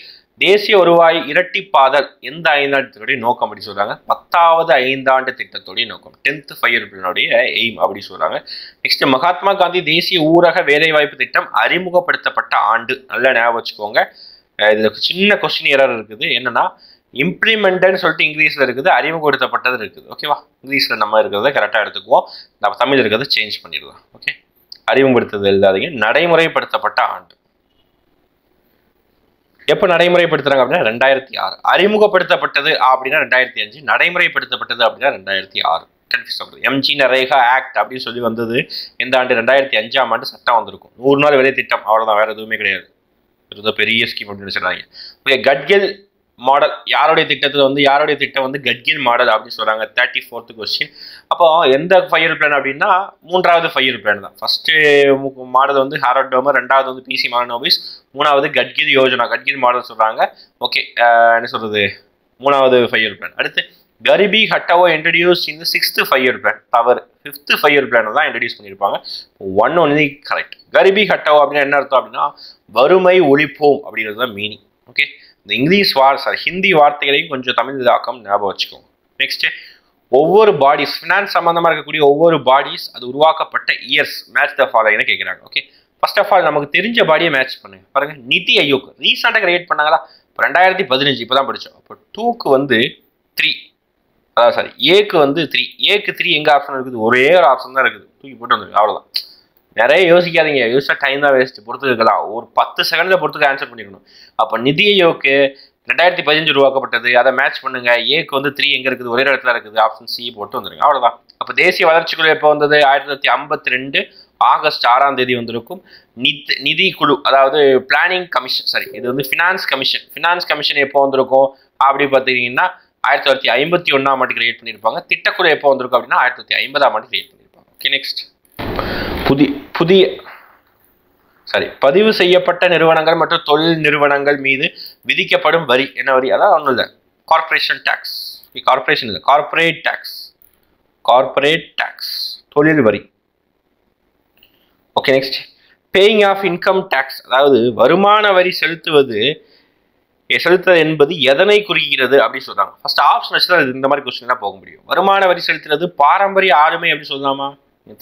தேசிய வருவாய் இரட்டிப்பாதல் எந்த 5ஆண்டு திட்டத்துடைய நோக்கம் அப்படி சொல்றாங்க? 10வது 5ஆண்டு திட்டத்துடைய நோக்கம், 10th 5 இயர் பிளானுடைய எய்ம் அப்படி சொல்றாங்க. நெக்ஸ்ட், மகாத்மா காந்தி தேசிய ஊரக வேலைவாய்ப்பு திட்டம் அறிமுகப்படுத்தப்பட்ட ஆண்டு. நல்லா ஞாபகம் வச்சுக்கோங்க. இதுல சின்ன கொஸ்டின் எரர் இருக்குது. என்னன்னா, இம்ப்ளிமெண்டட்னு சொல்லிட்டு இங்கிலீஷ்ல இருக்குது, அறிமுகப்படுத்தப்பட்டது இருக்குது. ஓகேவா? இங்கிலீஷ்ல நம்ம இருக்கிறத கரெக்டாக எடுத்துக்குவோம், நம்ம தமிழ் இருக்கிறத சேஞ்ச் பண்ணிடலாம். ஓகே, அறிமுகப்படுத்துறது எழுதாதீங்க. நடைமுறைப்படுத்தப்பட்ட ஆண்டு எப்போ நடைமுறைப்படுத்துறாங்க அப்படின்னா 2006. அறிமுகப்படுத்தப்பட்டது அப்படின்னா 2005, நடைமுறைப்படுத்தப்பட்டது அப்படின்னா 2006. கன்ஃபியூஸ் ஆகுது. எம்ஜி நரேகா ஆக்ட் அப்படின்னு சொல்லி வந்தது எந்த ஆண்டு? 2005ஆம் ஆண்டு சட்டம் வந்திருக்கும். 100 நாள் வேலை திட்டம், அவ்வளோதான், வேற எதுவுமே கிடையாது. பெரிய ஸ்கீம் அப்படின்னு சொல்றாங்க. ஓகே, கட்கில் மாடல் யாருடைய திட்டத்தில் வந்து யாருடைய திட்டம் வந்து கட்கில் மாடல் அப்படின்னு சொல்றாங்க. 34th question. அப்போ எந்த 5 இயர் பிளான் அப்படின்னா 3வது 5 இயர் பிளான் தான். ஃபர்ஸ்ட் மாடல் வந்து ஹாரட் டோமர், 2வது வந்து பிசி மானோபிஸ், 3வது கட்கில் யோஜனா, கட்கில் மாடல் சொல்றாங்க. ஓகே, என்ன சொல்றது, 3வது 5 இயர் பிளான். அடுத்து கரிபி ஹட்டாவோ இன்ட்ரடியூஸ் இந்த 6th 5 இயர் பிளான். தவறு, 5th 5 இயர் பிளான் தான் இன்ட்ரடியூஸ் பண்ணியிருப்பாங்க. 1 ஒன்லி கரெக்ட். கரிபி ஹட்டாவோ அப்படின்னா என்ன அர்த்தம் அப்படின்னா வறுமை ஒழிப்போம் அப்படிங்கிறது தான் மீனிங். ஓகே, இந்த இங்கிலீஷ் ஹிந்தி வார்த்தைகளையும் கொஞ்சம் தமிழ் இதாக்கம் ஞாபகம் வச்சுக்கோங்க. நெக்ஸ்ட், ஒவ்வொரு பாடிஸ், ஃபினான்ஸ் சம்பந்தமா இருக்கக்கூடிய ஒவ்வொரு பாடிஸ் அது உருவாக்கப்பட்ட இயர்ஸ் மேட்ச் த ஃபாலோயிங்னு கேட்குறாங்க. ஓகே, ஃபர்ஸ்ட் ஆஃப் ஆல் நமக்கு தெரிஞ்ச பாடியை மேட்ச் பண்ணுங்க. பாருங்க, நிதி ஆயோக் ரீசெண்டாக கிரியேட் பண்ணாங்களா? இப்போ 2015 இப்போ தான் படித்தோம். அப்போ 2க்கு வந்து 3, அதாவது சாரி ஏக்கு வந்து 3, ஏக்கு 3 எங்க ஆப்ஷன் இருக்குது? ஒரே ஒரு ஆப்ஷன் தான் இருக்குது, தூக்கி போட்டு வந்துருக்கு, அவ்வளோதான். நிறைய யோசிக்காதீங்க, யோசிச்சா டைம் தான் வேஸ்ட். பொறுத்து இருக்கலாம், ஒரு 10 செகண்ட்ல பொறுத்துக்கு ஆன்சர் பண்ணிக்கணும். அப்போ நிதி ஆயோக்கு 2015 உருவாக்கப்பட்டது, அதை மேட்ச் பண்ணுங்க. ஏக்கு வந்து 3 எங்க இருக்குது? ஒரே இடத்துல இருக்குது, ஆப்ஷன் சி போட்டு வந்துருங்க, அவ்வளோதான். அப்போ தேசிய வளர்ச்சி குழு எப்போ வந்தது? 1952 ஆகஸ்ட் 6ஆம் தேதி வந்திருக்கும். நிதி குழு, அதாவது பிளானிங் கமிஷன், சரி இது வந்து ஃபினான்ஸ் கமிஷன். ஃபினான்ஸ் கமிஷன் எப்போ வந்திருக்கும் அப்படி பார்த்தீங்கன்னா 1951ஆம் ஆண்டு கிரியேட் பண்ணியிருப்பாங்க. திட்டக்குழு எப்போ வந்திருக்கும் அப்படின்னா 1950ஆம் ஆண்டு கிரியேட் பண்ணியிருப்பாங்க. ஓகே, நெக்ஸ்ட், பதிவு செய்யப்பட்ட நிறுவனங்கள் மற்றும் தொழில் நிறுவனங்கள் மீது விதிக்கப்படும் வரி என்ன வரி? அதான் ஒன்றும் இல்லை, கார்பரேஷன் டேக்ஸ். கார்பரேஷன் இல்லை, கார்பரேட் டேக்ஸ். கார்பரேட் டேக்ஸ், தொழில் வரி. Okay, next, paying of income tax, அதாவது வருமான வரி செலுத்துவது என்பது எதனை குறிக்கிறது அப்படின்னு சொல்றாங்க. ஃபர்ஸ்ட் ஆப்ஷன் வச்சு தான் இந்த மாதிரி கொஸ்டின்லாம் போக முடியும். வருமான வரி செலுத்துறது பாரம்பரிய ஆளுமை அப்படி சொல்லலாமா?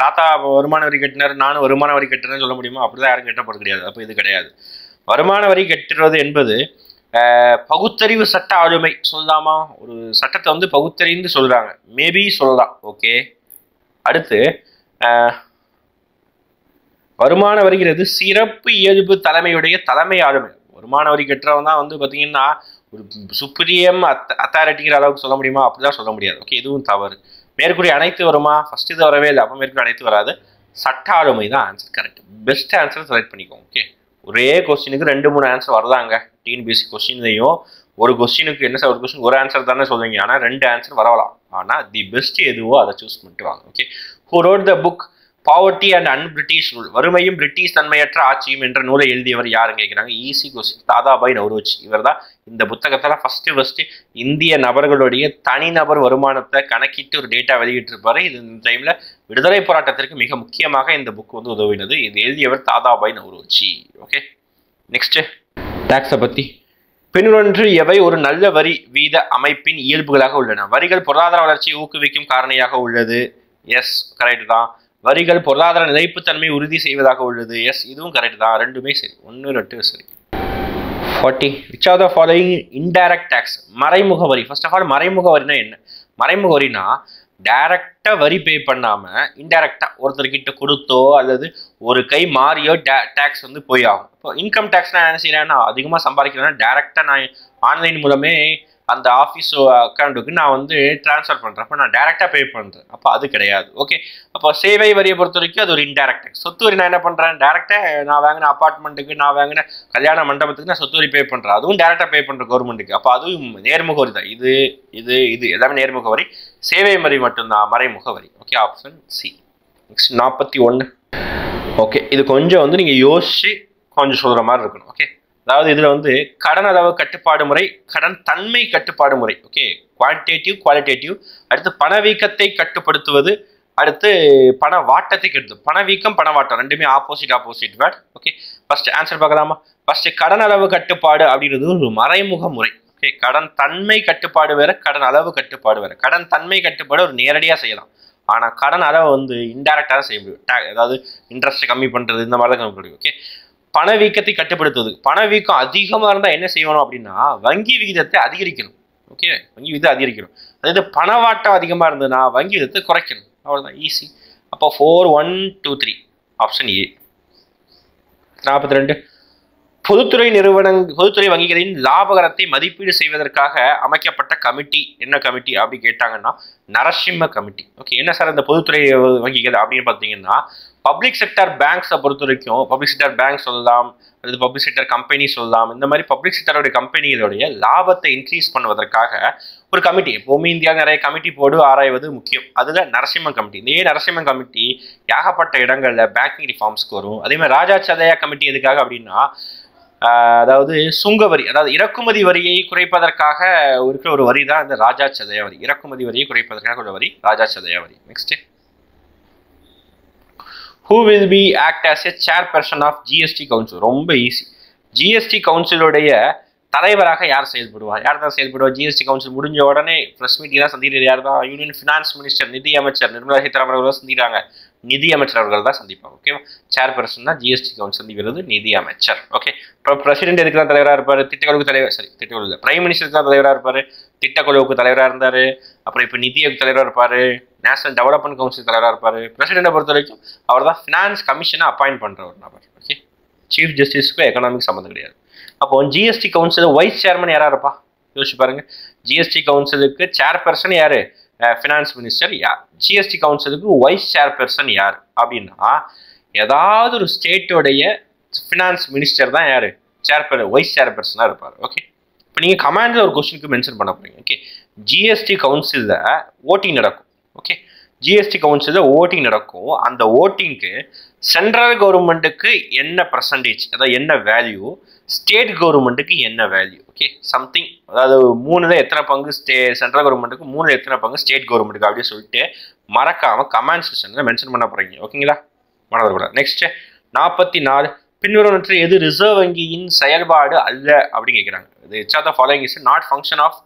தாத்தா வருமான வரி கட்டினார், நானும் வருமான வரி கட்டுறேன்னு சொல்ல முடியுமா? அப்படிதான் யாரும் கட்டப்போறது கிடையாது. அப்போ இது கிடையாது. வருமான வரி கட்டுறது என்பது பகுத்தறிவு சட்ட ஆளுமை சொல்லலாமா? ஒரு சட்டத்தை வந்து பகுத்தறிந்து சொல்றாங்க, மேபி சொல்லலாம். ஓகே, அடுத்து வருமான வரிங்கிறது சிறப்பு இயல்பு தலைமையுடைய தலைமை ஆளுமை. வருமான வரி கட்டுறவன் தான் வந்து பார்த்தீங்கன்னா ஒரு சுப்ரீம் அத்தாரிட்டிங்கிற அளவுக்கு சொல்ல முடியுமா? அப்படிதான் சொல்ல முடியாது. ஓகே, இதுவும் தவறு. மேற்கூறிய அனைத்து வருமா? ஃபர்ஸ்ட் இது வரவே இல்லை, அப்போ மேற்கூறிய அனைத்து வராது. சட்ட ஆளுமை தான் answer. Correct, best answer select பண்ணிக்கோங்க. ஓகே, ஒரே கொஸ்டினுக்கு 2-3 ஆன்சர் வரலாங்க. டிஎன்பிஎஸ்சி கொஸ்டின்லையும் ஒரு கொஸ்டினுக்கு என்ன சார், ஒரு கொஸ்டின் ஒரு ஆன்சர் தானே சொல்லுவீங்க, ஆனால் 2 ஆன்சர் வரலாம். ஆனால் தி பெஸ்ட் எதுவோ அதை சூஸ் பண்ணிட்டு வாங்க. Okay, who wrote the book poverty and unBritish rule, வறுமையும் பிரிட்டிஷ் தன்மையற்ற ஆட்சியும் என்ற நூலை எழுதியவர் யாருன்னு கேட்குறாங்க. Easy question, Dadabhai Naoroji. இவர் தான் இந்த புத்தகத்தில் ஃபர்ஸ்ட் இந்திய நபர்களுடைய தனிநபர் வருமானத்தை கணக்கிட்டு ஒரு டேட்டா வெளியிட்டிருப்பாரு. இது இந்த டைமில் விடுதலை போராட்டத்திற்கு மிக முக்கியமாக இந்த புக் வந்து உதவினது. இது எழுதியவர் தாதாபாய் நவ்ரோஜி. ஓகே, நெக்ஸ்ட், டாக்ஸை பற்றி பின்வன்று எவை ஒரு நல்ல வரி வீத அமைப்பின் இயல்புகளாக உள்ளன? வரிகள் பொருளாதார வளர்ச்சியை ஊக்குவிக்கும் காரணியாக உள்ளது. எஸ், கரெக்ட் தான். வரிகள் பொருளாதார நிலைப்புத்தன்மை உறுதி செய்வதாக உள்ளது. எஸ், இதுவும் கரெக்ட் தான். ரெண்டுமே சரி, 1, 2 சரி. 40, which are the following indirect tax? மறைமுக வரி. ஃபர்ஸ்ட் ஆஃப் ஆல் மறைமுக வரினா என்ன? மறைமுக வரினா டைரக்ட் டைரக்டா வரி பே பண்ணாம இன்டைரக்டா ஒருத்தர்கிட்ட கொடுத்தோ அல்லது ஒரு கை மாறியோ டேக்ஸ் வந்து போய் ஆகும். இப்போ இன்கம் டேக்ஸ்னா என்ன செய்யறேன்னா, அதிகமா சம்பாதிக்கிறேன்னா டைரக்டா நான் ஆன்லைன் மூலமே அந்த ஆஃபீஸ் அக்கௌண்ட்டுக்கு நான் வந்து டிரான்ஸ்ஃபர் பண்றேன். அப்போ நான் டைரக்டா பே பண்றேன். அப்போ அது கிடையாது. ஓகே, அப்போ சேவை வரியை பொறுத்த வரைக்கும் அது ஒரு இன்டைரக்ட் டேக்ஸ். சொத்து வரி நான் என்ன பண்றேன், டைரக்டா நான் வாங்கின அபார்ட்மெண்ட்டுக்கு, நான் வாங்கின கல்யாண மண்டபத்துக்கு நான் சொத்து வரி பே பண்றேன். அதுவும் டைரக்டா பே பண்றேன் கவர்மெண்ட்டுக்கு. அப்போ அதுவும் நேர்முக வரி தான். இது இது இது எல்லாமே நேர்முக வரி. சேவை வரி மட்டும்தான் மறைமுக வரி. Okay, option C. Next 41. Okay, இது கொஞ்சம் வந்து நீங்க யோசிச்சு கொஞ்சம் சொல்ற மாதிரி இருக்கணும். ஓகே, அதாவது இதுல வந்து கடன் அளவு கட்டுப்பாடு முறை, கடன் தன்மை கட்டுப்பாடு முறை. Okay, quantitative qualitative. அடுத்து பணவீக்கத்தை கட்டுப்படுத்துவது, அடுத்து பண வாட்டத்தை கெடுத்து. பணவீக்கம் பணவாட்டம் ரெண்டுமே opposite word. Okay, first answer பார்க்கலாமா? ஃபர்ஸ்ட் கடன் அளவு கட்டுப்பாடு அப்படின்றது ஒரு மறைமுக முறை. ஓகே, கடன் தன்மை கட்டுப்பாடு வேற, கடன் அளவு கட்டுப்பாடு வேற. கடன் தன்மை கட்டுப்பாடு ஒரு நேரடியாக செய்யலாம். ஆனா கடன் அளவு வந்து இன்டைரக்டா தான் செய்ய முடியும். அதாவது இன்ட்ரெஸ்ட் கம்மி பண்றது, இந்த மாதிரி தான் கம்மி முடியும். ஓகே, பணவீக்கத்தை கட்டுப்படுத்துவது. பணவீக்கம் அதிகமா இருந்தா என்ன செய்யணும் அப்படின்னா, வங்கி விகிதத்தை அதிகரிக்கணும். ஓகே, வங்கி விகிதம் அதிகரிக்கணும். அதாவது பணவாட்டம் அதிகமா இருந்ததுன்னா வங்கி விகிதத்தை குறைக்கணும். அவ்வளவுதான், ஈஸி. அப்போ 4 1 2 3 ஆப்ஷன் ஏ. 42. பொதுத்துறை வங்கிகளின் லாபகரத்தை மதிப்பீடு செய்வதற்காக அமைக்கப்பட்ட கமிட்டி என்ன கமிட்டி அப்படி கேட்டாங்கன்னா, நரசிம்ம கமிட்டி. ஓகே, என்ன சார் இந்த பொதுத்துறை வங்கிகள் அப்படின்னு பார்த்தீங்கன்னா, பப்ளிக் செக்டர் பேங்க்ஸை பொறுத்த வரைக்கும் பப்ளிக் செக்டர் பேங்க் சொல்லலாம், அல்லது பப்ளிக் செக்டர் கம்பெனி சொல்லலாம். இந்த மாதிரி பப்ளிக் செக்டருடைய கம்பெனிகளுடைய லாபத்தை இன்க்ரீஸ் பண்ணுவதற்காக ஒரு கமிட்டி, எப்பவுமே இந்தியா நிறைய கமிட்டி போடு ஆராய்வது முக்கியம். அதுல நரசிம்ம கமிட்டி. இதே நரசிம்ம கமிட்டி ஏகப்பட்ட இடங்கள்ல பேங்கிங் ரிஃபார்ம்ஸ்க்கு வரும். அதே மாதிரி ராஜா சதயா கமிட்டி எதுக்காக அப்படின்னா, அதாவது சுங்கவரி, அதாவது இறக்குமதி வரியை குறைப்பதற்காக இருக்கிற ஒரு வரி தான் இந்த ராஜா சதயா வரி. இறக்குமதி வரியை குறைப்பதற்காக ஒரு வரி ராஜா சதயா வரி. Next, who will be act as a chairperson of GST council? ரொம்ப ஈஸி. GST கவுன்சிலுடைய தலைவராக யார் செயல்படுவார்? யார் தான் செயல்படுவார்? GST கவுன்சில் முடிஞ்ச உடனே பிரஸ் மீட்டிங் தான் சந்திக்கிறது யார் தான்? யூனியன் ஃபினான்ஸ் மினிஸ்டர், நிதி அமைச்சர் நிர்மலா சீதாராமன் அவர்கள் சந்திக்கிறாங்க. நிதி அமைச்சர் அவர்கள் தான் சந்திப்பாங்க. ஓகேவா, சேர்பர்சன் தான் GST கவுன்சில் சந்திக்கிறது நிதி அமைச்சர். ஓகே, இப்போ பிரசிடென்ட் எதுக்கு தான் தலைவராக இருப்பார்? திட்டக்குழுக்கு தலைவர், திட்டக்குழு இல்லை, பிரைம் மினிஸ்டருக்கு தான் தலைவராக இருப்பார். திட்டக்குழுவுக்கு தலைவராக இருந்தார். அப்புறம் இப்போ நிதியுக்கு தலைவராக இருப்பார். நேஷனல் டெவலப்மெண்ட் கவுன்சில் தலைவராக இருப்பார். பிரசிடென்ட்டை பொறுத்த வரைக்கும் அவர் தான் ஃபினான்ஸ் கமிஷனை அப்பாயிண்ட் பண்ணுற ஒரு நபர். ஓகே, சீஃப் ஜஸ்டிஸுக்கும் எக்கனாமிக் சம்மந்தம் கிடையாது. அப்போ GST கவுன்சில் வைஸ் சேர்மன் யாரா இருப்பா? யோசிச்சு பாருங்க. GST கவுன்சிலுக்கு சேர்பர்சன் யாரு? Finance minister. GST கவுன்சிலுக்கு வைஸ் சேர்பர்சன் யார் அப்படின்னா, ஏதாவது ஒரு ஸ்டேட்டோடைய ஃபினான்ஸ் மினிஸ்டர் தான் யாரு? வைஸ் சேர்பர்சனாக இருப்பார். ஓகே, இப்போ நீங்கள் கமாண்டில் ஒரு கொஸ்டினுக்கு மென்ஷன் பண்ண போறீங்க. ஓகே, GST கவுன்சிலில் ஓட்டிங் நடக்கும். ஓகே, GST கவுன்சிலில் ஓட்டிங் நடக்கும். அந்த ஓட்டிங்க்கு சென்ட்ரல் கவர்மெண்ட்டுக்கு என்ன பர்சன்டேஜ், அதாவது என்ன வேல்யூ, ஸ்டேட் கவர்மெண்ட்டுக்கு என்ன வேல்யூ. ஓகே, சம்திங், அதாவது 3ல் எத்தனை பங்கு சென்ட்ரல் கவர்மெண்ட்டுக்கு, 3ல் எத்தனை பங்கு ஸ்டேட் கவர்மெண்ட்டுக்கு அப்படின்னு சொல்லிட்டு மறக்காம கமெண்ட் செக்ஷனில் மென்ஷன் பண்ண போறீங்க. ஓகேங்களா, மாணவர்களா? நெக்ஸ்ட் 44. பின்வருவனற்ற எது ரிசர்வ் வங்கியின் செயல்பாடு அல்ல அப்படின்னு கேட்குறாங்க. Which are the following is not function of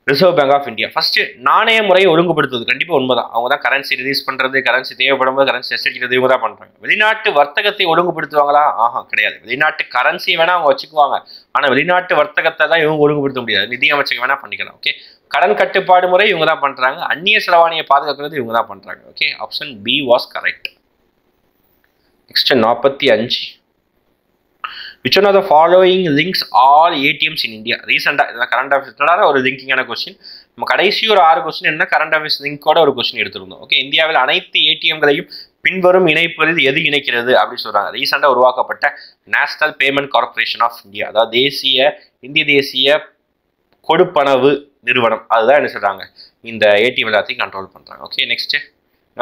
Reserve Bank of India? First, நாணய முறையை ஒழுங்குபடுத்துவது கண்டிப்பாக உண்மைதான். அவங்க தான் கரன்சி ரிலீஸ் பண்ணுறது, கரன்சி தேவைப்படும் போது கரன்சி எச்சரிக்கிறது, இவங்க தான் பண்ணுறாங்க. வெளிநாட்டு வர்த்தகத்தை ஒழுங்குபடுத்துவாங்களா? கிடையாது. வெளிநாட்டு கரன்சியை வேணா அவங்க வச்சுக்குவாங்க, ஆனால் வெளிநாட்டு வர்த்தகத்தை தான் இவங்க ஒழுங்குபடுத்த முடியாது. நிதி அமைச்சகம் வேணா பண்ணிக்கலாம். ஓகே, கடன் கட்டுப்பாடு முறை இவங்க தான் பண்ணுறாங்க. அந்நிய செலவாணியை பாதுகாக்கிறது இவங்க தான் பண்ணுறாங்க. Okay, option B was correct. Next 45. Which one of the following links all ATMs in India? ரீசெண்டாக கரண்ட் அஃபேர்ஸ் ஒரு லிங்கிங்கான கொஸ்டின். நம்ம கடைசி ஒரு 6 கொஸ்டின் என்ன கரண்ட் அஃபேர்ஸ் லிங்கோட ஒரு கொஸ்டின் எடுத்திருந்தோம். ஓகே, இந்தியாவில் அனைத்து ஏடிஎம்களையும் பின்வரும் இணைப்புகளில் எது இணைக்கிறது அப்படின்னு சொல்றாங்க. ரீசெண்டாக உருவாக்கப்பட்ட National Payment Corporation of India, அதாவது இந்திய தேசிய கொடுப்பனவு நிறுவனம், அதுதான் என்ன சொல்றாங்க, இந்த ஏடிஎம் எல்லாத்தையும் கண்ட்ரோல் பண்றாங்க. ஓகே, நெக்ஸ்ட்,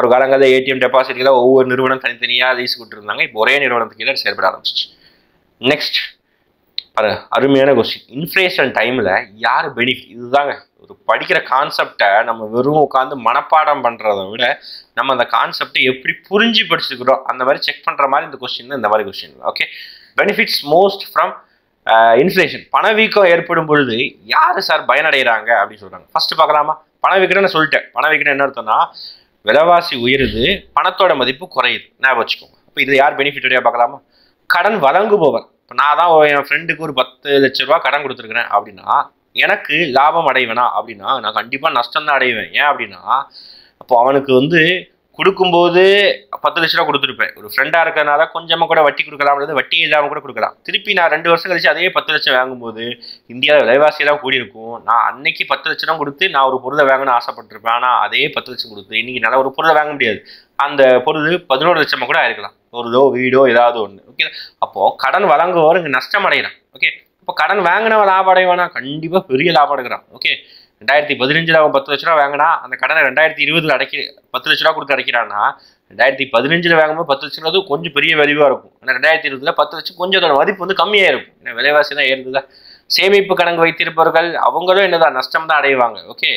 ஒரு காலங்களில் ஏடிஎம் டெபாசிட்களை ஒவ்வொரு நிறுவனம் தனித்தனியாக லீஸ் கொடுத்துருந்தாங்க. இப்போ ஒரே நிறுவனத்துக்கு கீழே செயல்பட ஆரம்பிச்சிச்சு. நெக்ஸ்ட், அருமையான கொஸ்டின். இன்ஃப்ளேஷன் டைமில் யார் பெனிஃபிட்? இதுதாங்க ஒரு படிக்கிற கான்செப்டை நம்ம வெறும் உட்காந்து மனப்பாடம் பண்ணுறதை விட நம்ம அந்த கான்செப்டை எப்படி புரிஞ்சு படிச்சுக்கிறோம் அந்த மாதிரி செக் பண்ணுற மாதிரி இந்த கொஸ்டின், இந்த மாதிரி question. Okay, benefits most from inflation. பணவீக்கம் ஏற்படும் பொழுது யார் சார் பயனடைகிறாங்க அப்படின்னு சொல்கிறாங்க. ஃபர்ஸ்ட் பார்க்கலாமா? பணவீக்கம் நான் சொல்லிட்டேன். பணவீக்கம் என்ன அர்த்தம்னா, விலைவாசி உயருது, பணத்தோட மதிப்பு குறையுது. ஞாபகம் வச்சுக்கோங்க. இப்போ இது யார் பெனிஃபிட் வழியாக பார்க்கலாமா? கடன் வழங்குபவர். இப்போ நான் தான் என் ஃப்ரெண்டுக்கு ஒரு 10 லட்ச ரூபா கடன் கொடுத்துருக்குறேன் அப்படின்னா எனக்கு லாபம் அடைவேனா அப்படின்னா நான் கண்டிப்பாக நஷ்டம் தான் அடைவேன். ஏன் அப்படின்னா அப்போ அவனுக்கு வந்து கொடுக்கும்போது 10 லட்ச ரூபா கொடுத்துருப்பேன். ஒரு ஃப்ரெண்டாக இருக்கிறனால கொஞ்சமாக கூட வட்டி கொடுக்கலாம்ன்றது வட்டி இல்லாமல் கூட கொடுக்கலாம். திருப்பி நான் 2 வருஷம் கழிச்சு அதே 10 லட்சம் வாங்கும்போது இந்தியாவில் விலைவாசியெல்லாம் கூடி இருக்கும். நான் அன்னைக்கு 10 லட்சம் கொடுத்து நான் ஒரு பொருளை வாங்கணும்னு ஆசைப்பட்டிருப்பேன். ஆனால் அதே 10 லட்சம் கொடுத்து இன்னைக்கு நல்லா ஒரு பொருளை வாங்க முடியாது. அந்த பொருள் 11 லட்சமாக கூட ஆயிருக்கலாம். பொருளோ வீடோ ஏதாவது ஒன்று. ஓகே, அப்போது கடன் வழங்குவோர் இங்கே நஷ்டம் அடைகிறான். ஓகே, இப்போ கடன் வாங்கினவன் லாபம் அடைவானா? கண்டிப்பாக பெரிய லாபம் எடுக்கிறான். ஓகே, 2015 அவன் 10 லட்ச ரூபா வாங்கினா அந்த கடனை 2020 அடைக்கி 10 லட்ச ரூபா கொடுத்து அடைக்கிறான்னா 2015 வாங்கும்போது 10 லட்சம் கொஞ்சம் பெரிய வேல்யூவாக இருக்கும். ஆனால் 2020 10 லட்சம் கொஞ்சம் அதோட மதிப்பு வந்து கம்மியாக இருக்கும். ஏன்னா விலைவாசி தான் ஏறுதுதா. சேமிப்பு கணக்கு வைத்திருப்பவர்கள் அவங்களும் என்னதான் நஷ்டம் தான் அடைவாங்க. ஓகே,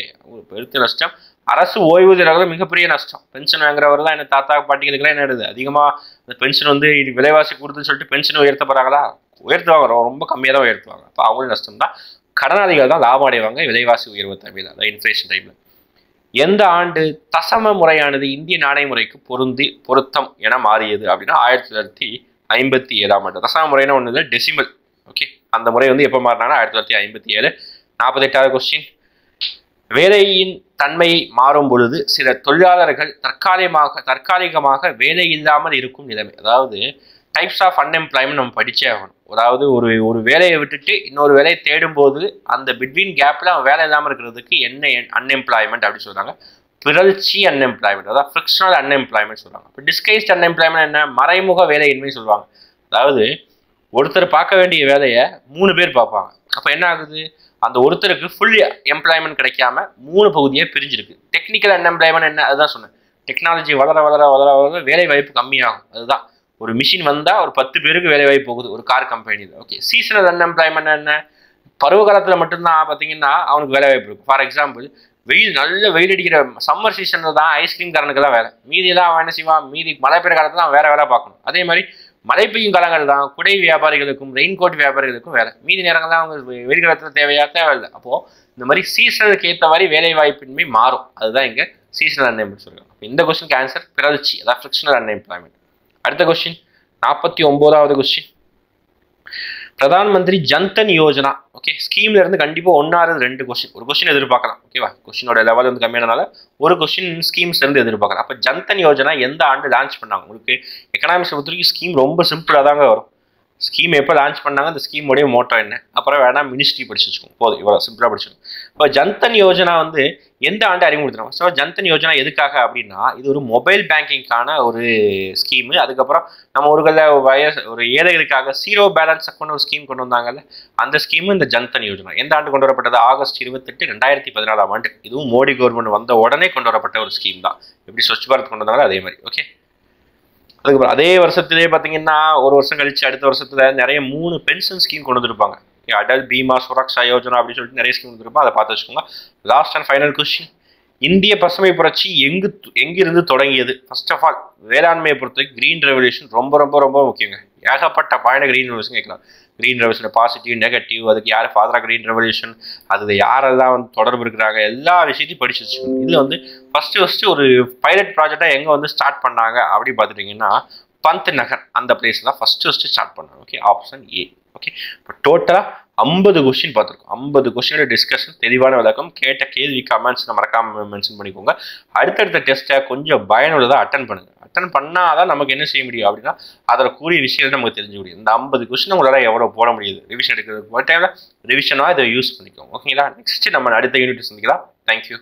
பெருத்த நஷ்டம். அரசு ஓய்வூதியர்களும் மிகப்பெரிய நஷ்டம். பென்ஷன் வாங்குறவர் தான் என்ன தாத்தா பாட்டிகளுக்குலாம் என்ன ஆயிடுது, அதிகமாக இந்த பென்ஷன் வந்து இது விலைவாசி கொடுத்துன்னு சொல்லிட்டு பென்ஷன் உயர்த்த போகிறாங்களா? உயர்த்துவாங்க, ரொம்ப கம்மியாக தான் உயர்த்துவாங்க. அப்போ அவங்களும் நஷ்டம் தான். கடனாளிகள் தான் லாபம் அடைவாங்க விலைவாசி உயர்வு டைமில், அதாவது இன்ஃப்ளேஷன் டைமில். எந்த ஆண்டு தசம முறையானது இந்திய நாணய முறைக்கு பொருத்தம் என மாறியது அப்படின்னா 1957 ஆண்டு. தசம முறைன்னு ஒன்று இல்லை, டெசிமல். ஓகே, அந்த முறை வந்து எப்போ மாறினாங்கன்னா 1957. 48வது கொஸ்டின். வேலையின் தன்மை மாறும் பொழுது சில தொழிலாளர்கள் தற்காலிகமாக வேலை இல்லாமல் இருக்கும் நிலைமை, அதாவது டைப்ஸ் ஆஃப் அன்எம்ப்ளாய்மெண்ட் நம்ம படிச்சே ஆகணும். அதாவது ஒரு வேலையை விட்டுட்டு இன்னொரு வேலையை தேடும் போது அந்த பிட்வீன் கேப்ல அவன் வேலை இல்லாமல் இருக்கிறதுக்கு என்ன அன்எம்ப்ளாய்மெண்ட் அப்படின்னு சொல்றாங்க? பிறழ்ச்சி அன்எம்ப்ளாய்மெண்ட், அதாவது ஃப்ரிக்ஷனல் அன்எம்ப்ளாய்மெண்ட் சொல்றாங்க. இப்போ டிஸ்கைஸ்ட் அன்எம்ப்ளாய்மெண்ட் என்ன? மறைமுக வேலையின்மை சொல்லுவாங்க. அதாவது ஒருத்தர் பார்க்க வேண்டிய வேலையை 3 பேர் பார்ப்பாங்க. அப்போ என்ன ஆகுது? அந்த ஒருத்தருக்கு ஃபுல் எம்ப்ளாய்மெண்ட் கிடைக்காம 3 பகுதியாக பிரிஞ்சிருக்கு. டெக்னிக்கல் அன்எம்ப்ளாய்மெண்ட் என்ன? அதுதான் சொன்னேன். டெக்னாலஜி வளர வளர வளர வளர வேலை வாய்ப்பு கம்மியாகும். அதுதான், ஒரு மிஷின் வந்தால் ஒரு 10 பேருக்கு வேலை வாய்ப்பு போகுது ஒரு கார் கம்பெனியில். ஓகே, சீசனல் அன்எம்ப்ளாய்மெண்ட் என்ன? பருவ காலத்தில் மட்டும்தான் பார்த்தீங்கன்னா அவனுக்கு வேலை வாய்ப்பு இருக்கும். ஃபார் எக்ஸாம்பிள், நல்ல வெயில் அடிக்கிற சம்மர் சீசனில் தான் ஐஸ்கிரீம் காரனுக்கு தான் வேலை. மீதியெல்லாம் அவன் என்ன செய்வான்? மீதி மழை பெய்யுற காலத்தில் தான் வேற வேலை பார்க்கணும். அதே மாதிரி மழை பெய்யும் காலங்கள் தான் குடை வியாபாரிகளுக்கும் ரெயின்கோட் வியாபாரிகளுக்கும் வேலை. மீதி நேரங்கள் தான் அவங்க வெயில் காலத்தில் தேவையில்லை. அப்போது இந்த மாதிரி சீசனுக்கு ஏற்ற மாதிரி வேலை வாய்ப்பின்மை மாறும். அதுதான் இங்கே சீசனல் அன்எம்ப்ளாய்மெண்ட் சொல்லுவாங்க. இந்த கொஸ்டினுக்கு ஆன்சர் பிறழ்ச்சி, அதாவது ஃப்ரிக்ஷனல் அன்எம்ப்ளாய்மெண்ட். அடுத்த question 49வது question. Pradhan Mantri Jan Dhan Yojana okay ஸ்கீம்ல இருந்து கண்டிப்பா 1 கொஸ்டின், ஒரு கொஸ்டின் எதிர்பார்க்கலாம். ஓகேவா, கொஸ்டினோட லெவல் வந்து கம்மியானனால ஒரு கொஸ்டின் ஸ்கீம்ஸ் இருந்து எதிர்பார்க்கலாம். அப்ப ஜன்தன் யோஜனா எந்த ஆண்டு லான்ச் பண்ணாங்க? உங்களுக்கு எக்கனாமிக்ஸ் பொறுத்தவரைக்கும் ஸ்கீம் ரொம்ப சிம்பிளா தாங்க வரும். ஸ்கீம் எப்போ லான்ச் பண்ணாங்க, அந்த ஸ்கீமோடைய மோட்டோ என்ன, அப்புறம் வேணா மினிஸ்ட்ரி படிச்சு வச்சுக்கோங்க, போதும், இவ்வளோ சிம்பிளாக படிச்சுக்கோங்க. இப்போ ஜன்தன் யோஜனா வந்து எந்த ஆண்டு அறிமுகப்படுத்தினாங்க? ஸோ ஜன்தன் யோஜனா எதுக்காக அப்படின்னா, இது ஒரு மொபைல் பேங்கிங்கான ஒரு ஸ்கீமு. அதுக்கப்புறம் நம்ம ஒரு ஏழைகளுக்காக 0 பேலன்ஸ் அக்கௌண்ட் ஒரு ஸ்கீம் கொண்டு வந்தாங்கல்ல, அந்த ஸ்கீமு இந்த ஜன்தன் யோஜனா. எந்த ஆண்டு கொண்டு வரப்பட்டது? ஆகஸ்ட் 28, 2014 ஆண்டு. இதுவும் மோடி கவர்மெண்ட் வந்த உடனே கொண்டு வரப்பட்ட ஒரு ஸ்கீம் தான். எப்படி ஸ்வச் பாரத் கொண்டு வந்தாங்களோ அதே மாதிரி. ஓகே, அதுக்கப்புறம் அதே வருஷத்துலேயே பார்த்தீங்கன்னா ஒரு வருஷம் கழிச்சு அடுத்த வருஷத்துல நிறைய 3 பென்ஷன் ஸ்கீம் கொண்டு வந்துருப்பாங்க. அடல் பீமா சுரக்ஷா யோஜனா அப்படின்னு சொல்லிட்டு நிறைய ஸ்கீம் வந்துருப்போம், அதை பார்த்து வச்சுக்கோங்க. Last and final question. இந்திய பசுமை புரட்சி எங்கிருந்து தொடங்கியது? ஃபர்ஸ்ட் ஆஃப் ஆல் வேளாண்மையை பொறுத்தவரைக்கும் கிரீன் ரெவல்யூஷன் ரொம்ப ரொம்ப ரொம்ப முக்கியங்க. ஏகப்பட்ட பாயிண்ட் கிரீன் ரெவல்யூஷன் கேட்கலாம். கிரீன் ரெவல்யூஷன் பாசிட்டிவ் நெகட்டிவ், அதுக்கு யார் ஃபாதரா கிரீன் ரெவல்யூஷன், அது யாரெல்லாம் வந்து தொடர்பு இருக்கிறாங்க, எல்லா விஷயத்தையும் படிச்சு வச்சுக்கணும். இதுல வந்து ஃபர்ஸ்ட் ஒரு பைலட் ப்ராஜெக்டா எங்க வந்து ஸ்டார்ட் பண்ணாங்க அப்படி பார்த்துட்டீங்கன்னா பந்த் நகர் அந்த பிளேஸ் தான் ஃபர்ஸ்ட் ஸ்டார்ட் பண்ணாங்க. Okay, option A. ஓகே, இப்போ டோட்டலா 50 கொஸ்டின் பார்த்துருக்கோம். 50 கொஸ்டினோட டிஸ்கஷன், தெளிவான விளக்கம், கேட்ட கேள்வி கமெண்ட்ஸ் மறக்காம மென்ஷன் பண்ணிக்கோங்க. அடுத்தடுத்த டெஸ்ட்டை கொஞ்சம் பயனுள்ளதாக அட்டன் பண்ணுங்க. அட்டன் பண்ணாதான் நமக்கு என்ன செய்ய முடியும் அப்படின்னா அதில் கூடிய விஷயத்தை நமக்கு தெரிஞ்சு முடியும். இந்த 50 கொஸ்டின் உங்களால் எவ்வளோ போட முடியுது ரிவிஷன் எடுக்கிறதுக்கு டைம்ல ரிவிஷனாக இதை யூஸ் பண்ணிக்கோங்க. ஓகேங்களா, நெக்ஸ்ட் நம்ம அடுத்த யூனிட் சந்திக்கலாம். தேங்க்யூ.